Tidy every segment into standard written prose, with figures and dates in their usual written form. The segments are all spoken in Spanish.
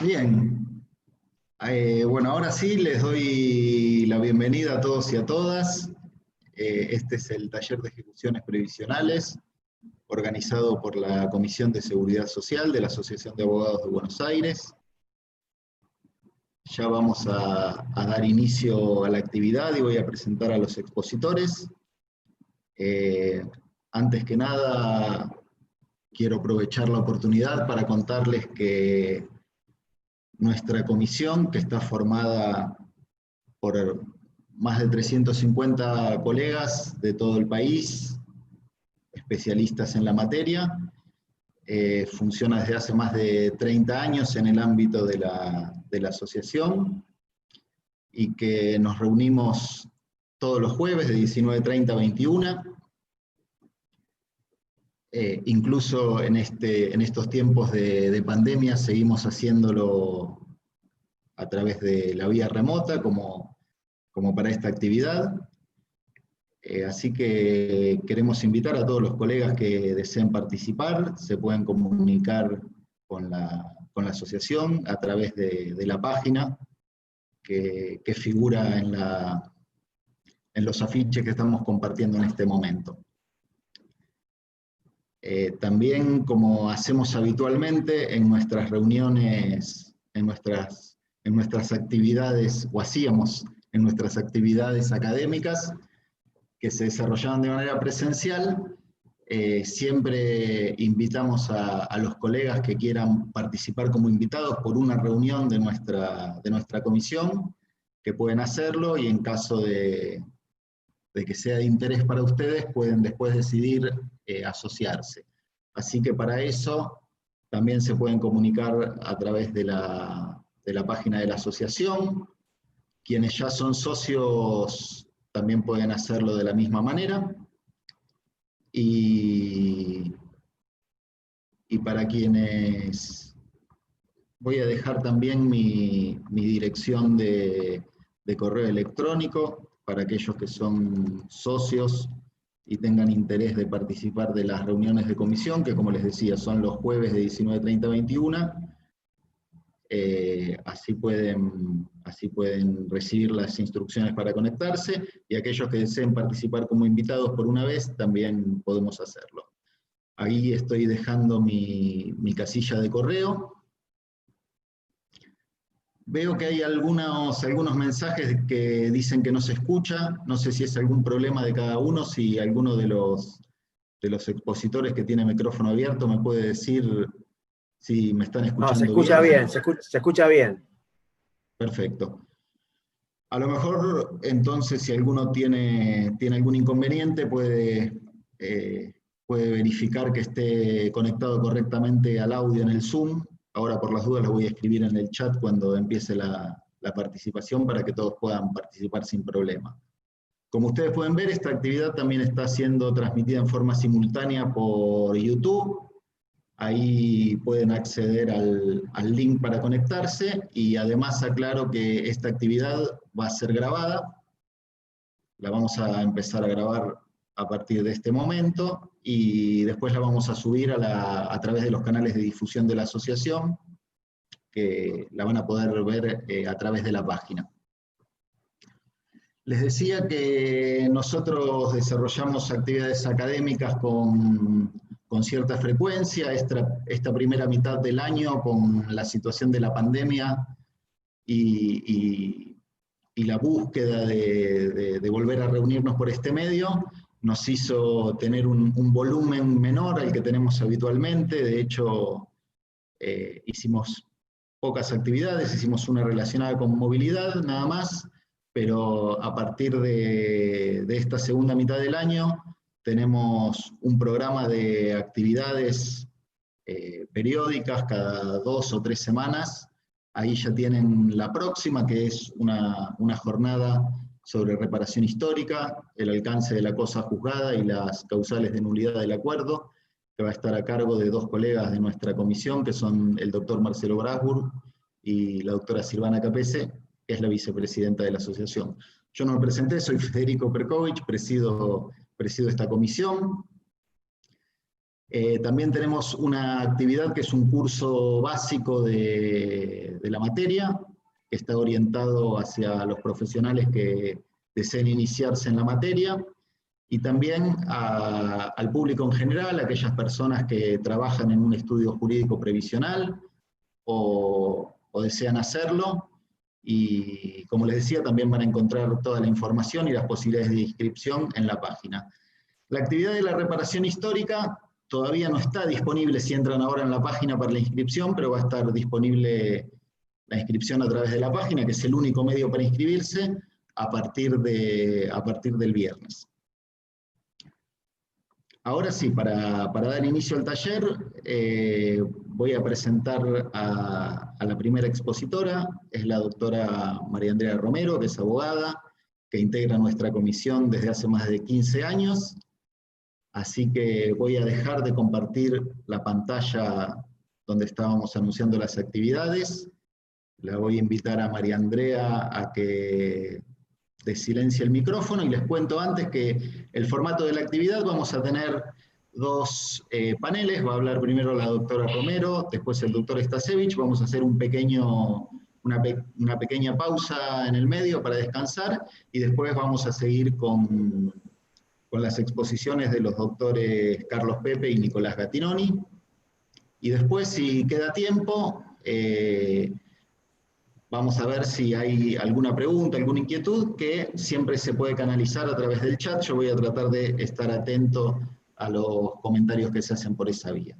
Bien, bueno, ahora sí les doy la bienvenida a todos y a todas. Este es el taller de ejecuciones previsionales organizado por la Comisión de Seguridad Social de la Asociación de Abogados de Buenos Aires. Ya vamos a dar inicio a la actividad y voy a presentar a los expositores. Antes que nada, quiero aprovechar la oportunidad para contarles que nuestra comisión, que está formada por más de 350 colegas de todo el país, especialistas en la materia, funciona desde hace más de 30 años en el ámbito de la asociación y que nos reunimos todos los jueves de 19:30 a 21. Incluso en estos tiempos de pandemia seguimos haciéndolo a través de la vía remota como para esta actividad. Así que queremos invitar a todos los colegas que deseen participar, se pueden comunicar con la asociación a través de la página que figura en los afiches que estamos compartiendo en este momento. También, como hacemos habitualmente en nuestras reuniones, en nuestras actividades, o hacíamos en nuestras actividades académicas, que se desarrollaban de manera presencial, siempre invitamos a los colegas que quieran participar como invitados por una reunión de nuestra comisión, que pueden hacerlo, y en caso de que sea de interés para ustedes, pueden después decidir asociarse. Así que para eso también se pueden comunicar a través de la página de la asociación. Quienes ya son socios también pueden hacerlo de la misma manera. Y para quienes... Voy a dejar también mi dirección de correo electrónico para aquellos que son socios y tengan interés de participar de las reuniones de comisión, que como les decía, son los jueves de 19:30 a 21. Así pueden recibir las instrucciones para conectarse, y aquellos que deseen participar como invitados por una vez, también podemos hacerlo. Ahí estoy dejando mi casilla de correo. Veo que hay algunos mensajes que dicen que no se escucha. No sé si es algún problema de cada uno, si alguno de los expositores que tiene micrófono abierto me puede decir si me están escuchando bien. No, se escucha bien, se escucha bien. Perfecto. A lo mejor, entonces, si alguno tiene algún inconveniente, puede verificar que esté conectado correctamente al audio en el Zoom. Ahora, por las dudas, lo voy a escribir en el chat cuando empiece la participación para que todos puedan participar sin problema. Como ustedes pueden ver, esta actividad también está siendo transmitida en forma simultánea por YouTube. Ahí pueden acceder al link para conectarse, y además aclaro que esta actividad va a ser grabada. La vamos a empezar a grabar a partir de este momento, y después la vamos a subir a través de los canales de difusión de la asociación, que la van a poder ver a través de la página. Les decía que nosotros desarrollamos actividades académicas con cierta frecuencia. Esta primera mitad del año, con la situación de la pandemia y la búsqueda de volver a reunirnos por este medio, nos hizo tener un volumen menor al que tenemos habitualmente. De hecho, hicimos pocas actividades, hicimos una relacionada con movilidad nada más, pero a partir de esta segunda mitad del año tenemos un programa de actividades periódicas cada 2 o 3 semanas. Ahí ya tienen la próxima, que es una jornada sobre reparación histórica, el alcance de la cosa juzgada y las causales de nulidad del acuerdo, que va a estar a cargo de 2 colegas de nuestra comisión, que son el doctor Marcelo Brasburg y la doctora Silvana Capese, que es la vicepresidenta de la asociación. Yo no me presenté, soy Federico Perkovich, presido esta comisión. También tenemos una actividad que es un curso básico de la materia, que está orientado hacia los profesionales que deseen iniciarse en la materia, y también al público en general, aquellas personas que trabajan en un estudio jurídico previsional o desean hacerlo. Y como les decía, también van a encontrar toda la información y las posibilidades de inscripción en la página. La actividad de la reparación histórica todavía no está disponible si entran ahora en la página para la inscripción, pero va a estar disponible la inscripción a través de la página, que es el único medio para inscribirse, a partir del viernes. Ahora sí, para dar inicio al taller, voy a presentar a la primera expositora, es la doctora María Andrea Romero, que es abogada, que integra nuestra comisión desde hace más de 15 años, así que voy a dejar de compartir la pantalla donde estábamos anunciando las actividades. La voy a invitar a María Andrea a que desilencie el micrófono, y les cuento antes que el formato de la actividad: vamos a tener dos paneles. Va a hablar primero la doctora Romero, después el doctor Stasevich. Vamos a hacer una pequeña pausa en el medio para descansar, y después vamos a seguir con las exposiciones de los doctores Carlos Pepe y Nicolás Gattinoni. Y después, si queda tiempo, vamos a ver si hay alguna pregunta, alguna inquietud, que siempre se puede canalizar a través del chat. Yo voy a tratar de estar atento a los comentarios que se hacen por esa vía.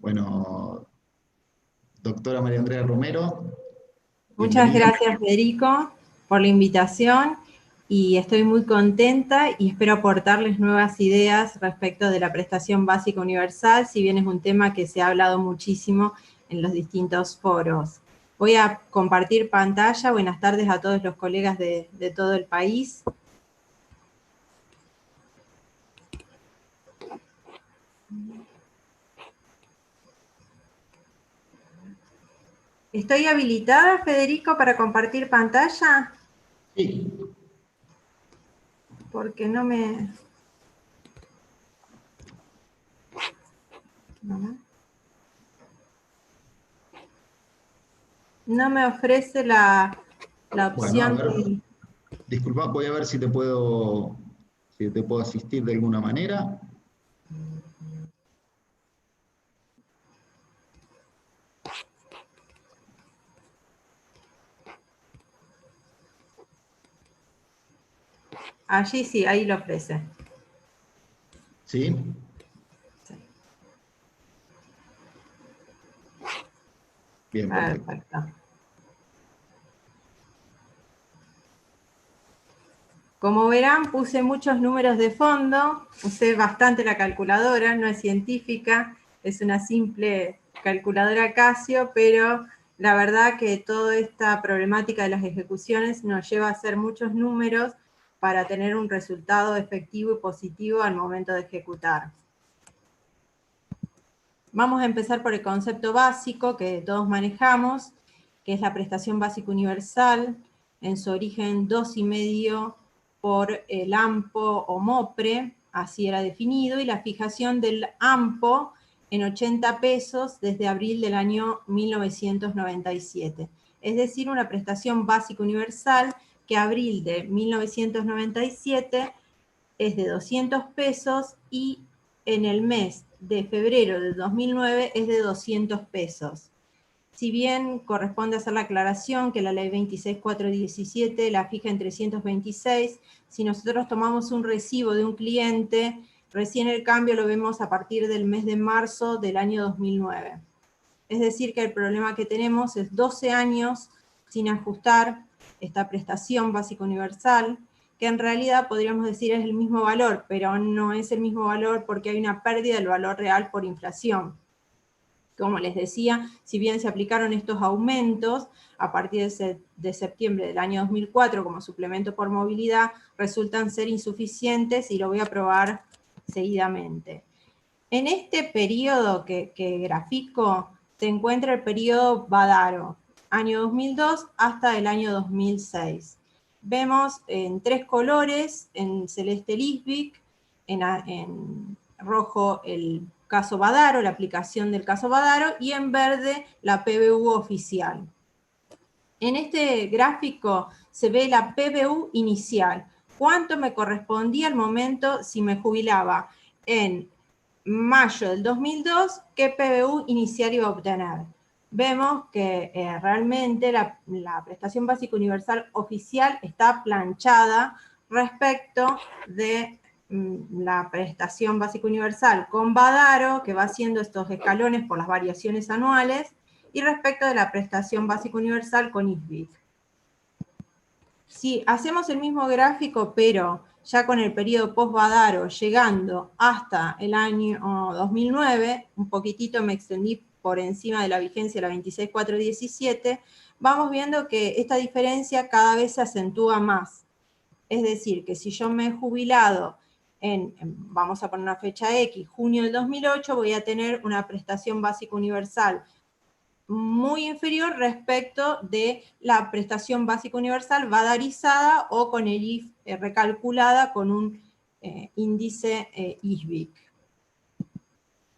Bueno, doctora María Andrea Romero. Muchas gracias, Federico, por la invitación, y estoy muy contenta y espero aportarles nuevas ideas respecto de la prestación básica universal, si bien es un tema que se ha hablado muchísimo en los distintos foros. Voy a compartir pantalla. Buenas tardes a todos los colegas de todo el país. ¿Estoy habilitada, Federico, para compartir pantalla? Sí. Porque no me... No me ofrece la opción. Bueno, a ver, disculpa, voy a ver si te puedo asistir de alguna manera. Allí sí, ahí lo ofrece. ¿Sí? Sí. Bien, perfecto. Perfecto. Como verán, puse muchos números de fondo, usé bastante la calculadora, no es científica, es una simple calculadora Casio, pero la verdad que toda esta problemática de las ejecuciones nos lleva a hacer muchos números para tener un resultado efectivo y positivo al momento de ejecutar. Vamos a empezar por el concepto básico que todos manejamos, que es la prestación básica universal, en su origen 2,5 por el AMPO o MOPRE, así era definido, y la fijación del AMPO en 80 pesos desde abril del año 1997. Es decir, una prestación básica universal que abril de 1997 es de 200 pesos y en el mes de febrero de 2009 es de 200 pesos. Si bien corresponde hacer la aclaración que la ley 26.417 la fija en 326, si nosotros tomamos un recibo de un cliente, recién el cambio lo vemos a partir del mes de marzo del año 2009. Es decir, que el problema que tenemos es 12 años sin ajustar esta prestación básica universal, que en realidad podríamos decir es el mismo valor, pero no es el mismo valor porque hay una pérdida del valor real por inflación. Como les decía, si bien se aplicaron estos aumentos a partir de septiembre del año 2004 como suplemento por movilidad, resultan ser insuficientes y lo voy a probar seguidamente. En este periodo que grafico se encuentra el periodo Badaro, año 2002 hasta el año 2006. Vemos en 3 colores, en celeste Lisbik, en rojo el caso Badaro, la aplicación del caso Badaro, y en verde la PBU oficial. En este gráfico se ve la PBU inicial. ¿Cuánto me correspondía al momento si me jubilaba en mayo del 2002? ¿Qué PBU inicial iba a obtener? Vemos que realmente la prestación básica universal oficial está planchada respecto de la prestación básica universal con Badaro, que va haciendo estos escalones por las variaciones anuales, y respecto de la prestación básica universal con ISBIC. Si hacemos el mismo gráfico, pero ya con el periodo post-Badaro, llegando hasta el año 2009, un poquitito me extendí por encima de la vigencia de la 26.417, vamos viendo que esta diferencia cada vez se acentúa más. Es decir, que si yo me he jubilado vamos a poner una fecha X, junio del 2008, voy a tener una prestación básica universal muy inferior respecto de la prestación básica universal badarizada o con el IF recalculada con un índice ISBIC.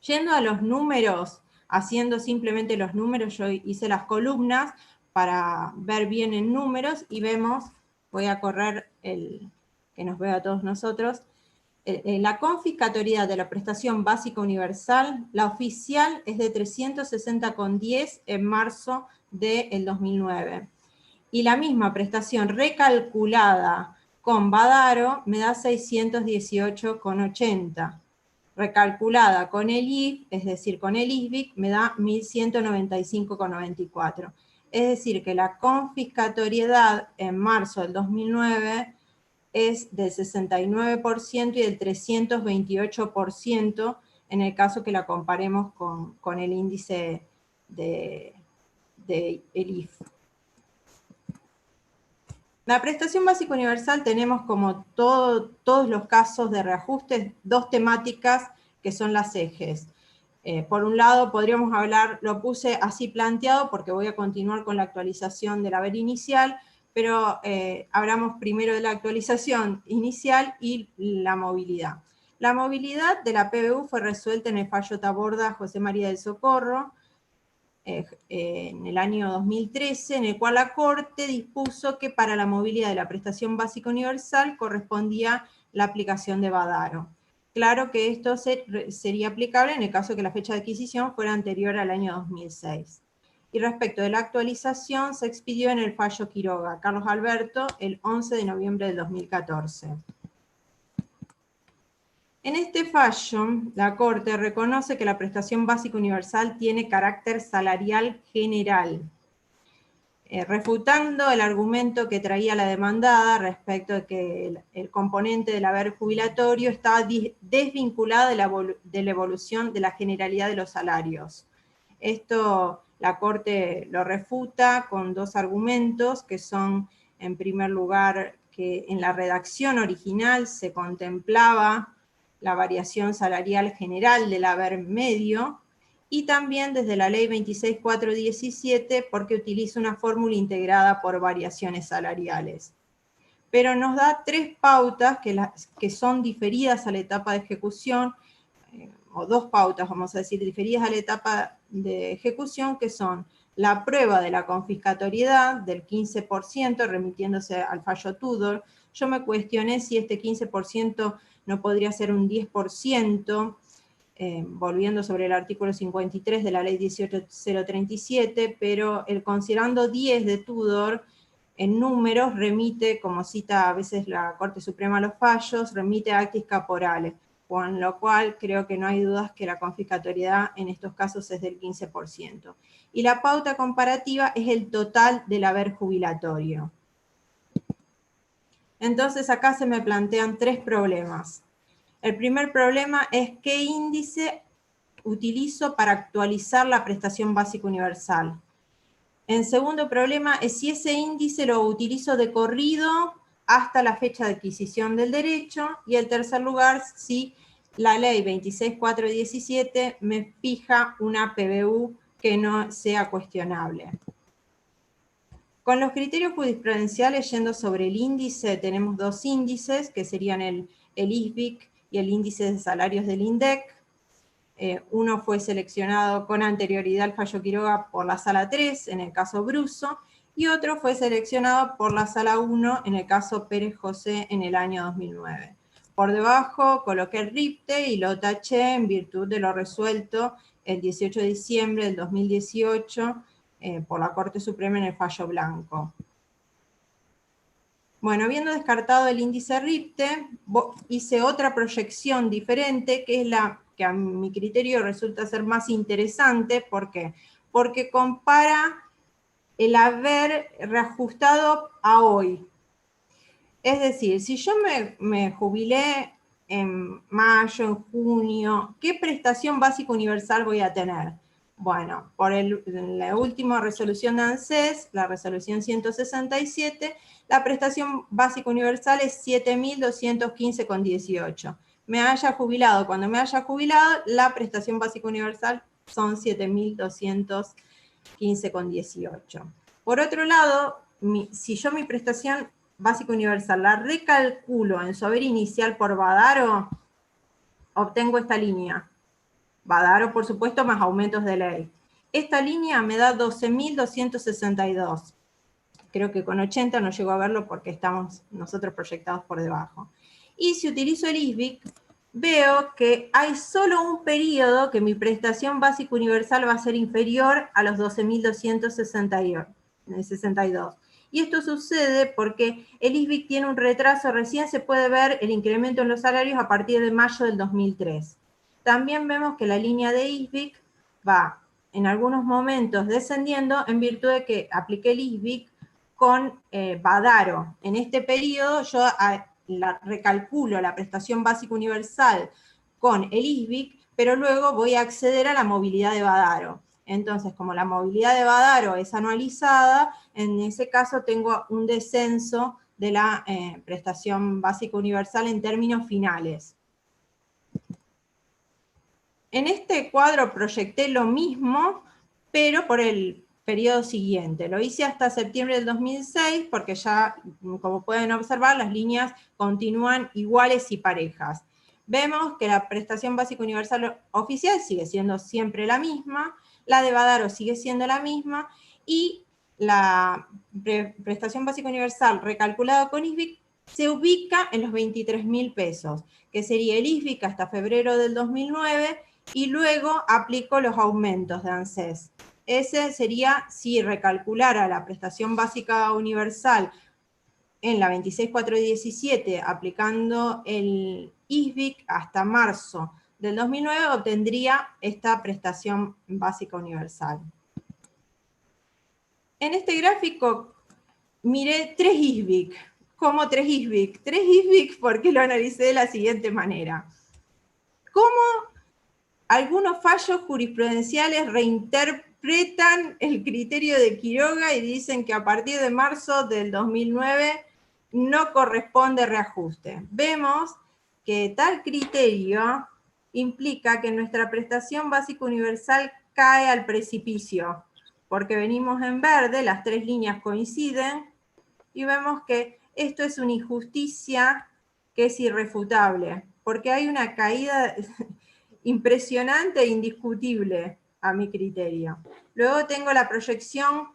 Yendo a los números, haciendo simplemente los números, yo hice las columnas para ver bien en números y vemos, voy a correr el que nos vea a todos nosotros, la confiscatoriedad de la prestación básica universal, la oficial es de 360,10 en marzo del 2009. Y la misma prestación recalculada con Badaro me da 618,80. Recalculada con el IF, es decir, con el ISBIC, me da 1.195,94. Es decir, que la confiscatoriedad en marzo del 2009 es del 69% y del 328% en el caso que la comparemos con el índice de el IF. La prestación básica universal tenemos como todos los casos de reajustes, dos temáticas que son las ejes. Por un lado podríamos hablar, lo puse así planteado porque voy a continuar con la actualización del haber inicial, pero hablamos primero de la actualización inicial y la movilidad. La movilidad de la PBU fue resuelta en el fallo Taborda José María del Socorro, en el año 2013, en el cual la Corte dispuso que para la movilidad de la prestación básica universal correspondía la aplicación de Badaro. Claro que esto sería aplicable en el caso que la fecha de adquisición fuera anterior al año 2006. Y respecto de la actualización, se expidió en el fallo Quiroga, Carlos Alberto, el 11 de noviembre del 2014. En este fallo, la Corte reconoce que la prestación básica universal tiene carácter salarial general, refutando el argumento que traía la demandada respecto de que el componente del haber jubilatorio estaba desvinculado de la evolución de la generalidad de los salarios. Esto la Corte lo refuta con dos argumentos que son, en primer lugar, que en la redacción original se contemplaba la variación salarial general del haber medio, y también desde la ley 26.417 porque utiliza una fórmula integrada por variaciones salariales. Pero nos da tres pautas que son diferidas a la etapa de ejecución, o dos pautas, vamos a decir, diferidas a la etapa de ejecución, que son la prueba de la confiscatoriedad del 15%, remitiéndose al fallo Tudor. Yo me cuestioné si este 15% no podría ser un 10%, volviendo sobre el artículo 53 de la ley 18.037, pero el considerando 10 de Tudor, en números remite, como cita a veces la Corte Suprema los fallos, remite a actis caporales, con lo cual creo que no hay dudas que la confiscatoriedad en estos casos es del 15%. Y la pauta comparativa es el total del haber jubilatorio. Entonces acá se me plantean tres problemas. El primer problema es qué índice utilizo para actualizar la prestación básica universal. El segundo problema es si ese índice lo utilizo de corrido hasta la fecha de adquisición del derecho. Y en tercer lugar, si la ley 26.417 me fija una PBU que no sea cuestionable. Con los criterios jurisprudenciales, yendo sobre el índice, tenemos dos índices, que serían el ISBIC y el índice de salarios del INDEC. Uno fue seleccionado con anterioridad al fallo Quiroga por la sala 3, en el caso Bruso, y otro fue seleccionado por la sala 1, en el caso Pérez José, en el año 2009. Por debajo coloqué el RIPTE y lo taché en virtud de lo resuelto el 18 de diciembre del 2018 por la Corte Suprema en el fallo Blanco. Bueno, habiendo descartado el índice RIPTE, hice otra proyección diferente, que es la que a mi criterio resulta ser más interesante. ¿Por qué? Porque compara el haber reajustado a hoy. Es decir, si yo me jubilé en mayo, en junio, ¿qué prestación básica universal voy a tener? Bueno, por la última resolución de ANSES, la resolución 167, la prestación básica universal es 7.215,18. Cuando me haya jubilado, la prestación básica universal son 7.215,18. Por otro lado, si yo mi prestación básica universal la recalculo en su haber inicial por Badaro, obtengo esta línea. Badaro, por supuesto, más aumentos de ley. Esta línea me da 12.262. Creo que con 80 no llego a verlo porque estamos nosotros proyectados por debajo. Y si utilizo el ISBIC, veo que hay solo un periodo que mi prestación básica universal va a ser inferior a los 12.262. Y esto sucede porque el ISBIC tiene un retraso, recién se puede ver el incremento en los salarios a partir de mayo del 2003. También vemos que la línea de ISBIC va en algunos momentos descendiendo en virtud de que apliqué el ISBIC con Badaro. En este periodo yo recalculo la prestación básica universal con el ISBIC, pero luego voy a acceder a la movilidad de Badaro. Entonces, como la movilidad de Badaro es anualizada, en ese caso tengo un descenso de la prestación básica universal en términos finales. En este cuadro proyecté lo mismo, pero por el periodo siguiente. Lo hice hasta septiembre del 2006, porque ya, como pueden observar, las líneas continúan iguales y parejas. Vemos que la prestación básica universal oficial sigue siendo siempre la misma, la de Badaro sigue siendo la misma, y la prestación básica universal recalculada con ISBIC se ubica en los 23.000 pesos, que sería el ISBIC hasta febrero del 2009, y luego aplico los aumentos de ANSES. Ese sería si recalculara la prestación básica universal en la 26.417, aplicando el ISBIC hasta marzo del 2009, obtendría esta prestación básica universal. En este gráfico miré 3 ISBIC. ¿Cómo 3 ISBIC? 3 ISBIC porque lo analicé de la siguiente manera. ¿Cómo algunos fallos jurisprudenciales reinterpretan el criterio de Quiroga y dicen que a partir de marzo del 2009 no corresponde reajuste? Vemos que tal criterio implica que nuestra prestación básica universal cae al precipicio, porque venimos en verde, las 3 líneas coinciden, y vemos que esto es una injusticia que es irrefutable, porque hay una caída impresionante e indiscutible a mi criterio. Luego tengo la proyección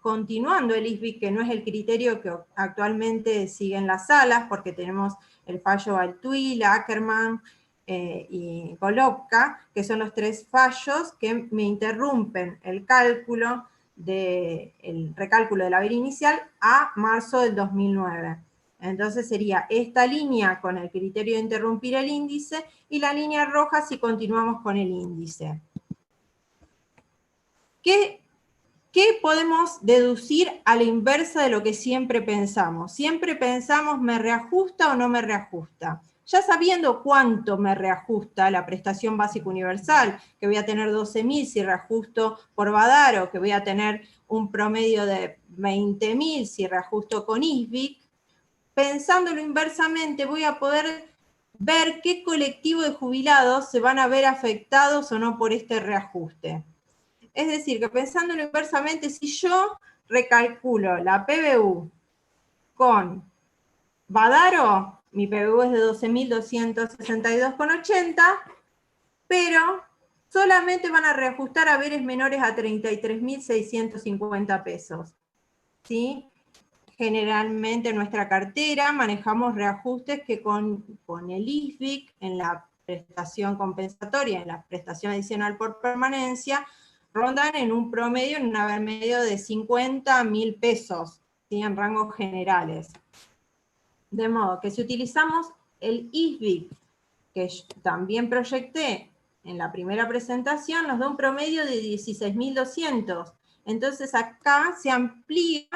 continuando el ISBIC, que no es el criterio que actualmente siguen las salas, porque tenemos el fallo Altuil, Ackerman y Golovka, que son los 3 fallos que me interrumpen el recálculo del haber inicial a marzo del 2009. Entonces sería esta línea con el criterio de interrumpir el índice y la línea roja si continuamos con el índice. ¿Qué podemos deducir a la inversa de lo que siempre pensamos? Siempre pensamos, ¿me reajusta o no me reajusta? Ya sabiendo cuánto me reajusta la prestación básica universal, que voy a tener 12.000 si reajusto por Badaro, que voy a tener un promedio de 20.000 si reajusto con ISBIC, pensándolo inversamente voy a poder ver qué colectivo de jubilados se van a ver afectados o no por este reajuste. Es decir, que pensándolo inversamente, si yo recalculo la PBU con Badaro, mi PBU es de 12.262,80, pero solamente van a reajustar haberes menores a 33.650 pesos, ¿sí? Generalmente en nuestra cartera manejamos reajustes que con el ISBIC en la prestación compensatoria, en la prestación adicional por permanencia, rondan en un promedio, en un haber medio de 50.000 pesos, ¿sí? En rangos generales. De modo que si utilizamos el ISBIC, que también proyecté en la primera presentación, nos da un promedio de 16.200. Entonces acá se amplía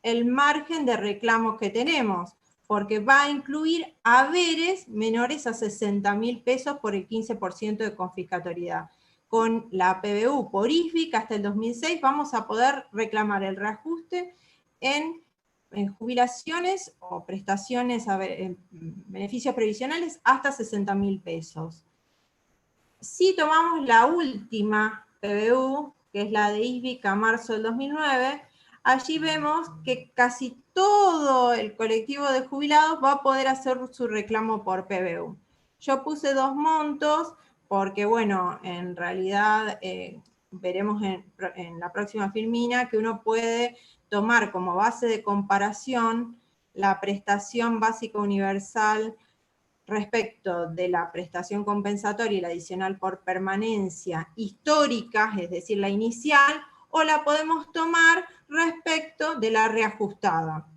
el margen de reclamos que tenemos, porque va a incluir haberes menores a 60.000 pesos por el 15% de confiscatoriedad. Con la PBU por ISBIC hasta el 2006 vamos a poder reclamar el reajuste en jubilaciones o prestaciones, beneficios previsionales hasta 60.000 pesos. Si tomamos la última PBU, que es la de ISBIC a marzo del 2009, allí vemos que casi todo el colectivo de jubilados va a poder hacer su reclamo por PBU. Yo puse 2 montos porque, bueno, en realidad veremos en la próxima filmina que uno puede tomar como base de comparación la prestación básica universal respecto de la prestación compensatoria y la adicional por permanencia histórica, es decir, la inicial, o la podemos tomar respecto de la reajustada.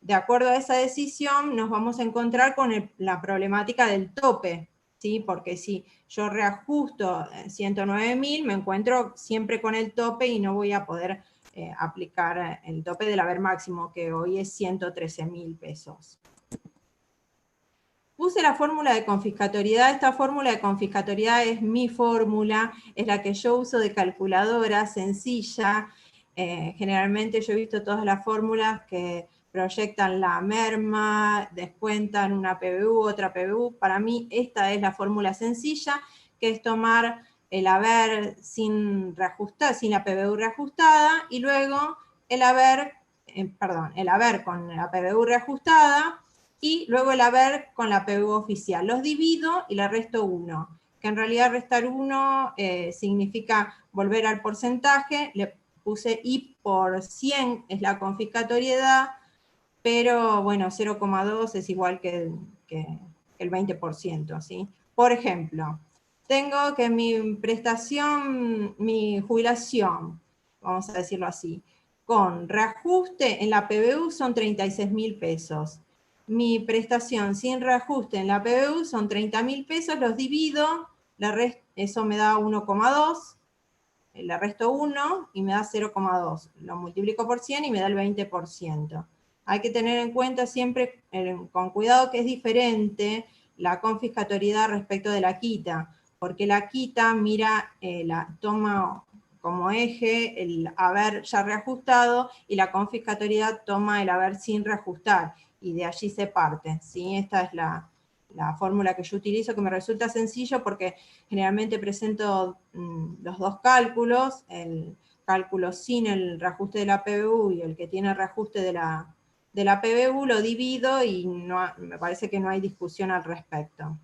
De acuerdo a esa decisión, nos vamos a encontrar con la problemática del tope, ¿sí? Porque si yo reajusto 109.000, me encuentro siempre con el tope y no voy a poder aplicar el tope del haber máximo, que hoy es 113.000 pesos. Puse la fórmula de confiscatoriedad. Esta fórmula de confiscatoriedad es mi fórmula, es la que yo uso de calculadora, sencilla. Generalmente yo he visto todas las fórmulas que proyectan la merma, descuentan una PBU, otra PBU. Para mí esta es la fórmula sencilla, que es tomar el haber sin reajustar, sin la PBU reajustada, y luego el haber con la PBU reajustada, y luego el haber con la PBU oficial. Los divido y le resto 1, que en realidad restar 1 significa volver al porcentaje. Le puse I por 100, es la confiscatoriedad, pero bueno, 0,2 es igual que el 20%, ¿sí? Por ejemplo, tengo que mi prestación, mi jubilación, vamos a decirlo así, con reajuste en la PBU son 36.000 pesos. Mi prestación sin reajuste en la PBU son 30.000 pesos, los divido, eso me da 1,2, le resto 1 y me da 0,2. Lo multiplico por 100 y me da el 20%. Hay que tener en cuenta siempre, con cuidado, que es diferente la confiscatoriedad respecto de la quita, porque la quita toma como eje el haber ya reajustado y la confiscatoriedad toma el haber sin reajustar, y de allí se parte, ¿sí? Esta es la fórmula que yo utilizo, que me resulta sencillo porque generalmente presento los dos cálculos, el cálculo sin el reajuste de la PBU y el que tiene reajuste de la PBU, lo divido y me parece que no hay discusión al respecto.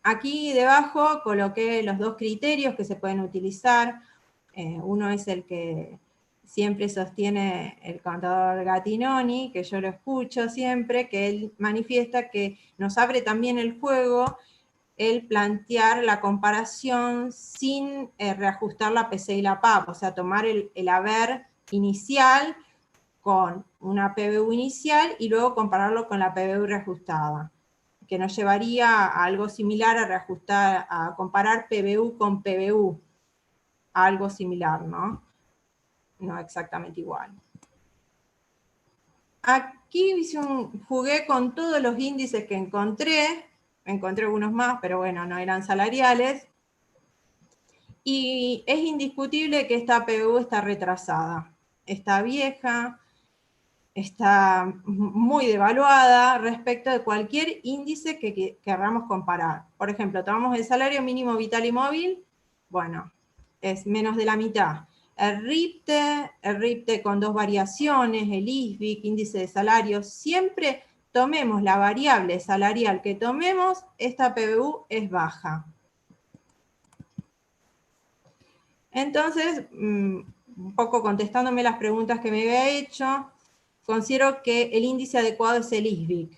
Aquí debajo coloqué los 2 criterios que se pueden utilizar. Uno es el que siempre sostiene el contador Gattinoni, que yo lo escucho siempre, que él manifiesta que nos abre también el juego el plantear la comparación sin reajustar la PC y la PAP, o sea, tomar el haber inicial con una PBU inicial y luego compararlo con la PBU reajustada, que nos llevaría a algo similar a reajustar, a comparar PBU con PBU, algo similar, ¿no? No exactamente igual. Aquí jugué con todos los índices que encontré algunos más, pero bueno, no eran salariales, y es indiscutible que esta PBU está retrasada, está vieja, está muy devaluada respecto de cualquier índice que querramos comparar. Por ejemplo, tomamos el salario mínimo vital y móvil, bueno, es menos de la mitad. El RIPTE con 2 variaciones, el ISBIC, índice de salarios, siempre tomemos la variable salarial que tomemos, esta PBU es baja. Entonces, un poco contestándome las preguntas que me había hecho, considero que el índice adecuado es el ISBIC.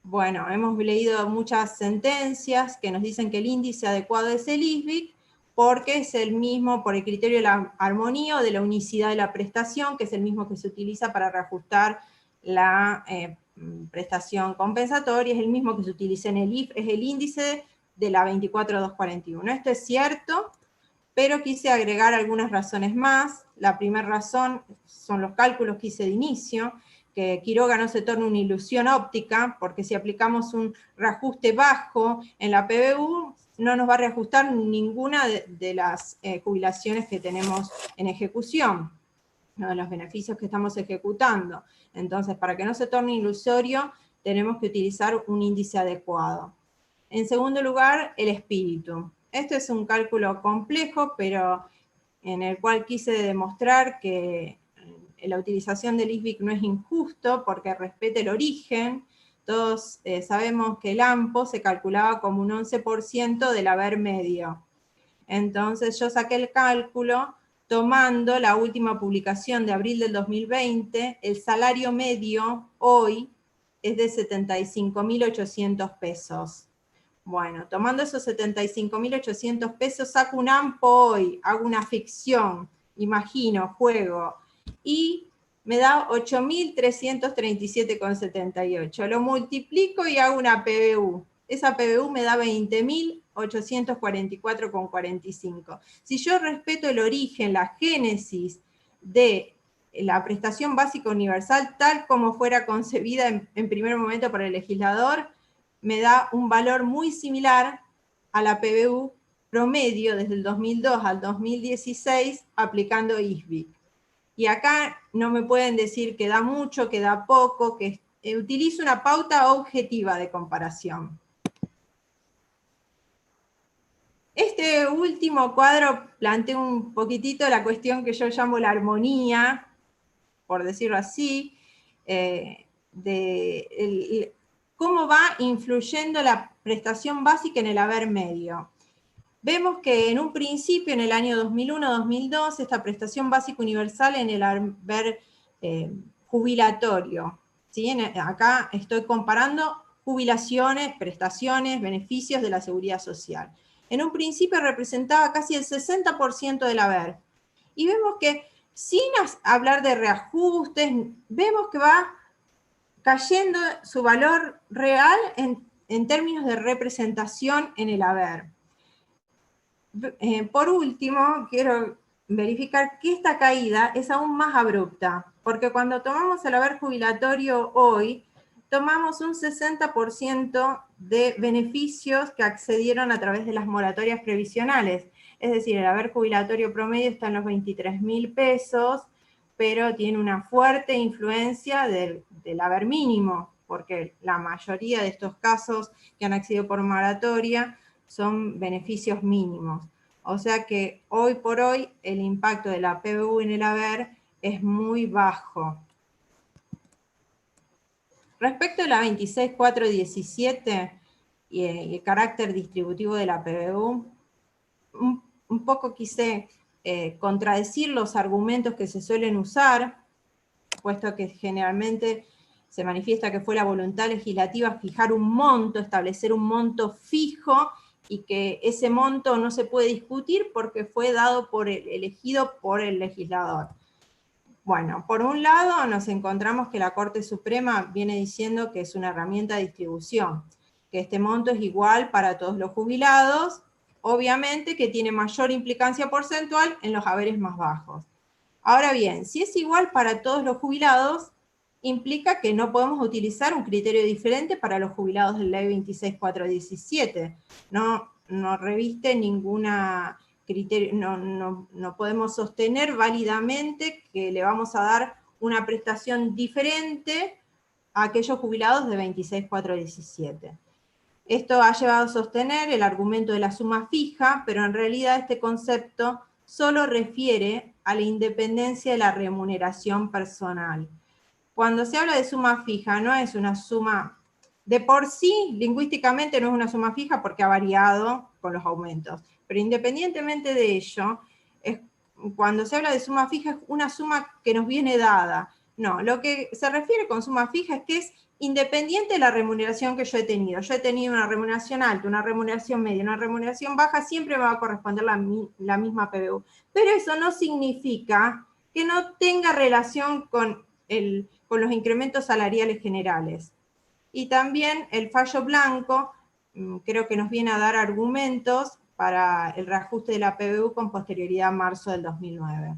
Bueno, hemos leído muchas sentencias que nos dicen que el índice adecuado es el ISBIC, porque es el mismo por el criterio de la armonía o de la unicidad de la prestación, que es el mismo que se utiliza para reajustar la prestación compensatoria, es el mismo que se utiliza en el IF, es el índice de la 24241. Esto es cierto, pero quise agregar algunas razones más. La primera razón son los cálculos que hice de inicio, que Quiroga no se torne una ilusión óptica, porque si aplicamos un reajuste bajo en la PBU, no nos va a reajustar ninguna de las jubilaciones que tenemos en ejecución, ¿no? De los beneficios que estamos ejecutando. Entonces, para que no se torne ilusorio, tenemos que utilizar un índice adecuado. En segundo lugar, el espíritu. Este es un cálculo complejo, pero en el cual quise demostrar que la utilización del ISBIC no es injusto porque respeta el origen. Todos sabemos que el AMPO se calculaba como un 11% del haber medio. Entonces yo saqué el cálculo tomando la última publicación de abril del 2020, el salario medio hoy es de 75.800 pesos. Bueno, tomando esos 75.800 pesos, saco un AMPO hoy, hago una ficción, imagino, juego, y me da 8.337,78. Lo multiplico y hago una PBU. Esa PBU me da 20.844,45. Si yo respeto el origen, la génesis de la prestación básica universal, tal como fuera concebida en primer momento por el legislador, me da un valor muy similar a la PBU promedio desde el 2002 al 2016 aplicando ISBIC. Y acá no me pueden decir que da mucho, que da poco, que utilizo una pauta objetiva de comparación. Este último cuadro plantea un poquitito la cuestión que yo llamo la armonía, por decirlo así, cómo va influyendo la prestación básica en el haber medio. Vemos que en un principio, en el año 2001-2002, esta prestación básica universal en el haber jubilatorio, ¿sí? Acá estoy comparando jubilaciones, prestaciones, beneficios de la seguridad social. En un principio representaba casi el 60% del haber. Y vemos que, sin hablar de reajustes, vemos que va cayendo su valor real en términos de representación en el haber. Por último, quiero verificar que esta caída es aún más abrupta, porque cuando tomamos el haber jubilatorio hoy, tomamos un 60% de beneficios que accedieron a través de las moratorias previsionales. Es decir, el haber jubilatorio promedio está en los 23.000 pesos, pero tiene una fuerte influencia del haber mínimo, porque la mayoría de estos casos que han accedido por moratoria son beneficios mínimos. O sea que hoy por hoy el impacto de la PBU en el haber es muy bajo. Respecto a la 26.417 y el carácter distributivo de la PBU, un poco quise contradecir los argumentos que se suelen usar, puesto que generalmente se manifiesta que fue la voluntad legislativa fijar un monto, establecer un monto fijo, y que ese monto no se puede discutir porque fue dado elegido por el legislador. Bueno, por un lado nos encontramos que la Corte Suprema viene diciendo que es una herramienta de distribución, que este monto es igual para todos los jubilados, obviamente que tiene mayor implicancia porcentual en los haberes más bajos. Ahora bien, si es igual para todos los jubilados, implica que no podemos utilizar un criterio diferente para los jubilados de la Ley 26.417. No reviste ninguna criterio, no podemos sostener válidamente que le vamos a dar una prestación diferente a aquellos jubilados de 26.417. Esto ha llevado a sostener el argumento de la suma fija, pero en realidad este concepto solo refiere a la independencia de la remuneración personal. Cuando se habla de suma fija, no es una suma, de por sí, lingüísticamente no es una suma fija porque ha variado con los aumentos, pero independientemente de ello, cuando se habla de suma fija es una suma que nos viene dada. No, lo que se refiere con suma fija es que es independiente de la remuneración que yo he tenido. Yo he tenido una remuneración alta, una remuneración media, una remuneración baja, siempre me va a corresponder la misma PBU. Pero eso no significa que no tenga relación con los incrementos salariales generales. Y también el fallo blanco creo que nos viene a dar argumentos para el reajuste de la PBU con posterioridad a marzo del 2009.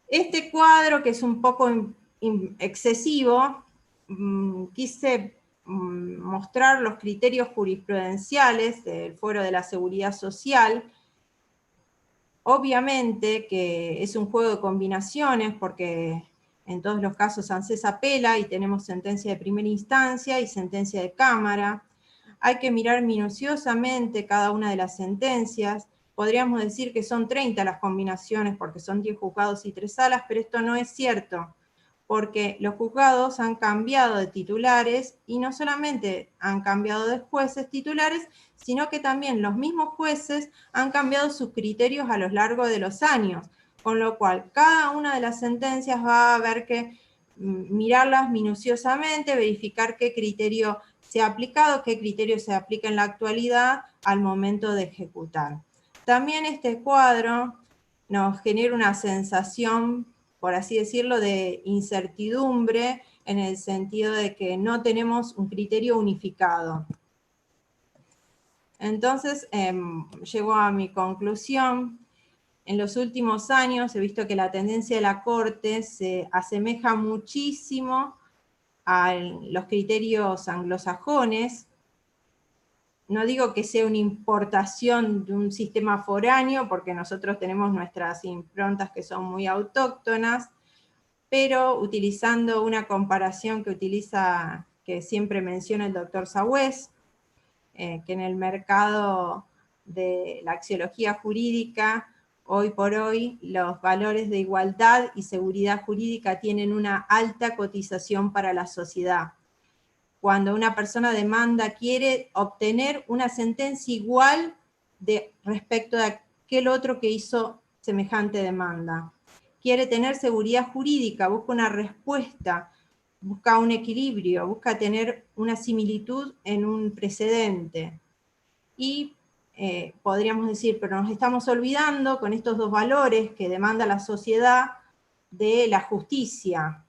Este cuadro, que es un poco excesivo, quise mostrar los criterios jurisprudenciales del Foro de la Seguridad Social. Obviamente que es un juego de combinaciones, porque en todos los casos ANSES apela y tenemos sentencia de primera instancia y sentencia de Cámara. Hay que mirar minuciosamente cada una de las sentencias. Podríamos decir que son 30 las combinaciones porque son 10 juzgados y 3 salas, pero esto no es cierto, porque los juzgados han cambiado de titulares y no solamente han cambiado de jueces titulares, sino que también los mismos jueces han cambiado sus criterios a lo largo de los años, con lo cual cada una de las sentencias va a haber que mirarlas minuciosamente, verificar qué criterio se ha aplicado, qué criterio se aplica en la actualidad al momento de ejecutar. También este cuadro nos genera una sensación, por así decirlo, de incertidumbre, en el sentido de que no tenemos un criterio unificado. Entonces, llego a mi conclusión. En los últimos años he visto que la tendencia de la Corte se asemeja muchísimo a los criterios anglosajones. No digo que sea una importación de un sistema foráneo, porque nosotros tenemos nuestras improntas que son muy autóctonas, pero utilizando una comparación que siempre menciona el doctor Sagüez, que en el mercado de la axiología jurídica, hoy por hoy, los valores de igualdad y seguridad jurídica tienen una alta cotización para la sociedad. Cuando una persona demanda, quiere obtener una sentencia igual respecto de aquel otro que hizo semejante demanda. Quiere tener seguridad jurídica, busca una respuesta, busca un equilibrio, busca tener una similitud en un precedente. Y podríamos decir, pero nos estamos olvidando con estos dos valores que demanda la sociedad de la justicia,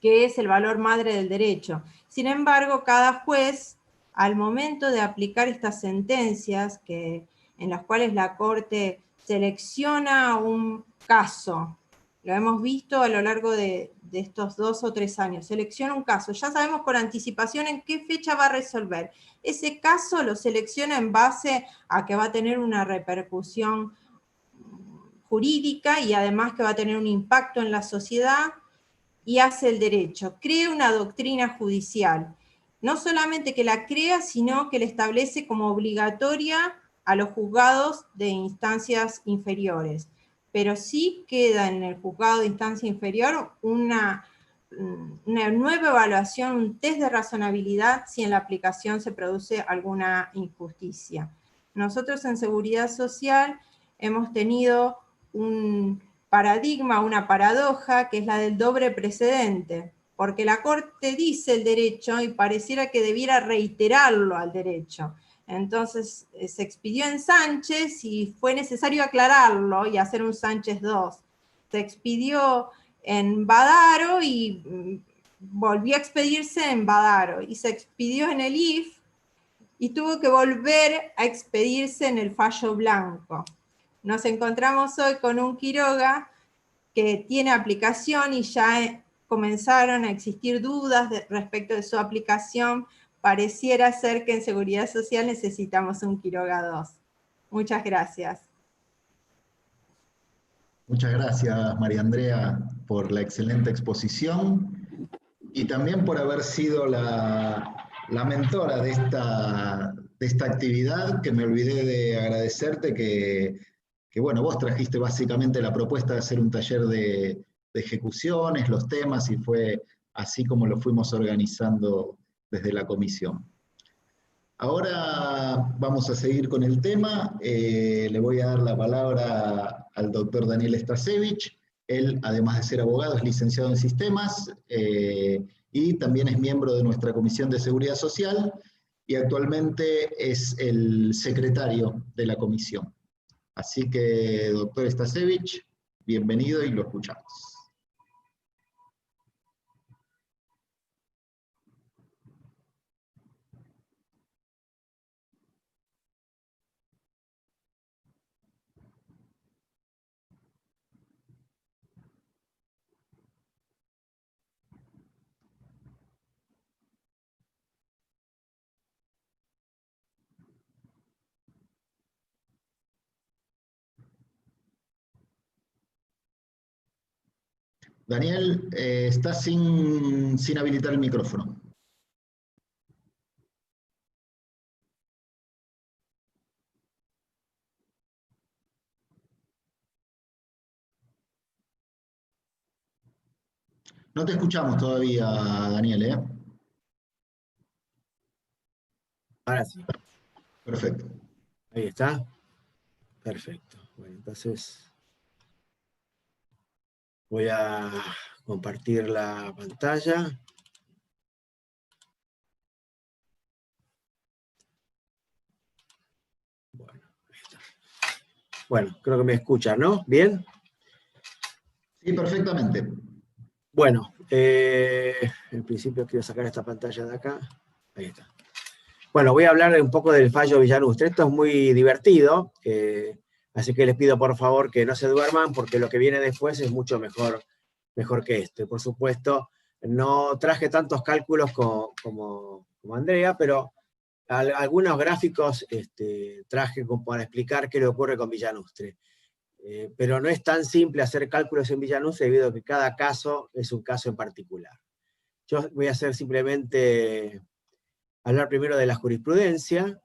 que es el valor madre del derecho. Sin embargo, cada juez, al momento de aplicar estas sentencias, en las cuales la Corte selecciona un caso, lo hemos visto a lo largo de estos 2 o 3 años, selecciona un caso, ya sabemos con anticipación en qué fecha va a resolver. Ese caso lo selecciona en base a que va a tener una repercusión jurídica y además que va a tener un impacto en la sociedad, y hace el derecho, crea una doctrina judicial. No solamente que la crea, sino que la establece como obligatoria a los juzgados de instancias inferiores. Pero sí queda en el juzgado de instancia inferior una nueva evaluación, un test de razonabilidad si en la aplicación se produce alguna injusticia. Nosotros en Seguridad Social hemos tenido un paradigma, una paradoja, que es la del doble precedente, porque la Corte dice el derecho y pareciera que debiera reiterarlo al derecho. Entonces se expidió en Sánchez y fue necesario aclararlo y hacer un Sánchez 2. Se expidió en Badaro y volvió a expedirse en Badaro, y se expidió en el IF y tuvo que volver a expedirse en el fallo blanco. Nos encontramos hoy con un Quiroga que tiene aplicación y ya comenzaron a existir dudas respecto de su aplicación. Pareciera ser que en Seguridad Social necesitamos un Quiroga 2. Muchas gracias. Muchas gracias, María Andrea, por la excelente exposición y también por haber sido la mentora de esta actividad, que me olvidé de agradecerte, que que bueno, vos trajiste básicamente la propuesta de hacer un taller de ejecuciones, los temas, y fue así como lo fuimos organizando desde la comisión. Ahora vamos a seguir con el tema. Le voy a dar la palabra al doctor Daniel Stasevich. Él, además de ser abogado, es licenciado en sistemas y también es miembro de nuestra Comisión de Seguridad Social y actualmente es el secretario de la comisión. Así que, doctor Stasevich, bienvenido y lo escuchamos. Daniel, está sin habilitar el micrófono. No te escuchamos todavía, Daniel, ¿eh? Ahora sí. Perfecto. Ahí está. Perfecto. Bueno, entonces voy a compartir la pantalla. Bueno, ahí está. Bueno, creo que me escuchan, ¿no? ¿Bien? Sí, perfectamente. Bueno, en principio quiero sacar esta pantalla de acá. Ahí está. Bueno, voy a hablar un poco del fallo Villanustre. Esto es muy divertido, así que les pido por favor que no se duerman porque lo que viene después es mucho mejor que esto. Y por supuesto, no traje tantos cálculos como Andrea, pero algunos gráficos traje para explicar qué le ocurre con Villanustre. Pero no es tan simple hacer cálculos en Villanustre debido a que cada caso es un caso en particular. Yo voy a hacer simplemente hablar primero de la jurisprudencia,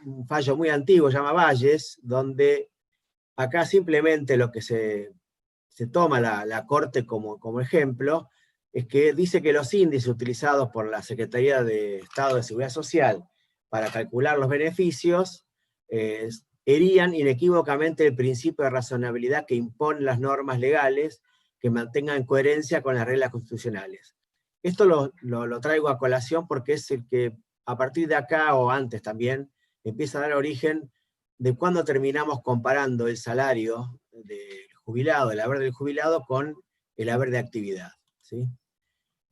un fallo muy antiguo, se llama Valles, donde acá simplemente lo que se toma la Corte como ejemplo es que dice que los índices utilizados por la Secretaría de Estado de Seguridad Social para calcular los beneficios herían inequívocamente el principio de razonabilidad que imponen las normas legales que mantengan coherencia con las reglas constitucionales. Esto lo traigo a colación porque es el que a partir de acá o antes también empieza a dar origen de cuando terminamos comparando el salario del jubilado, el haber del jubilado, con el haber de actividad, ¿sí?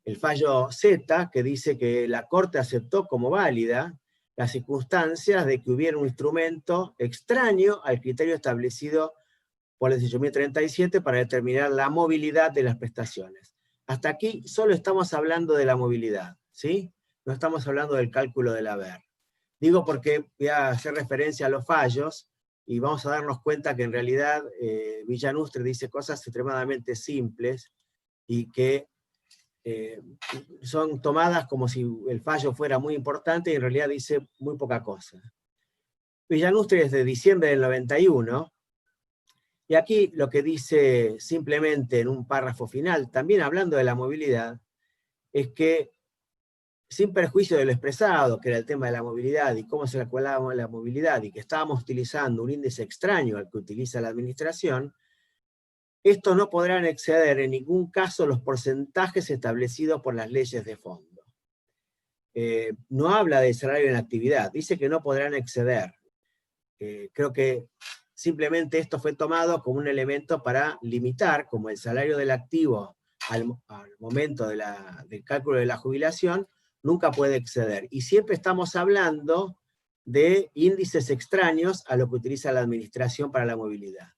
El fallo Z, que dice que la Corte aceptó como válida las circunstancias de que hubiera un instrumento extraño al criterio establecido por el 18.037 para determinar la movilidad de las prestaciones. Hasta aquí solo estamos hablando de la movilidad, ¿sí? No estamos hablando del cálculo del haber. Digo porque voy a hacer referencia a los fallos y vamos a darnos cuenta que en realidad Villanustre dice cosas extremadamente simples y que son tomadas como si el fallo fuera muy importante y en realidad dice muy poca cosa. Villanustre es de diciembre del 91, y aquí lo que dice simplemente en un párrafo final, también hablando de la movilidad, es que sin perjuicio de lo expresado, que era el tema de la movilidad y cómo se calculaba la movilidad, y que estábamos utilizando un índice extraño al que utiliza la administración, estos no podrán exceder en ningún caso los porcentajes establecidos por las leyes de fondo. No habla de salario en actividad, dice que no podrán exceder. Creo que simplemente esto fue tomado como un elemento para limitar, como el salario del activo al momento del cálculo de la jubilación, nunca puede exceder. Y siempre estamos hablando de índices extraños a lo que utiliza la administración para la movilidad.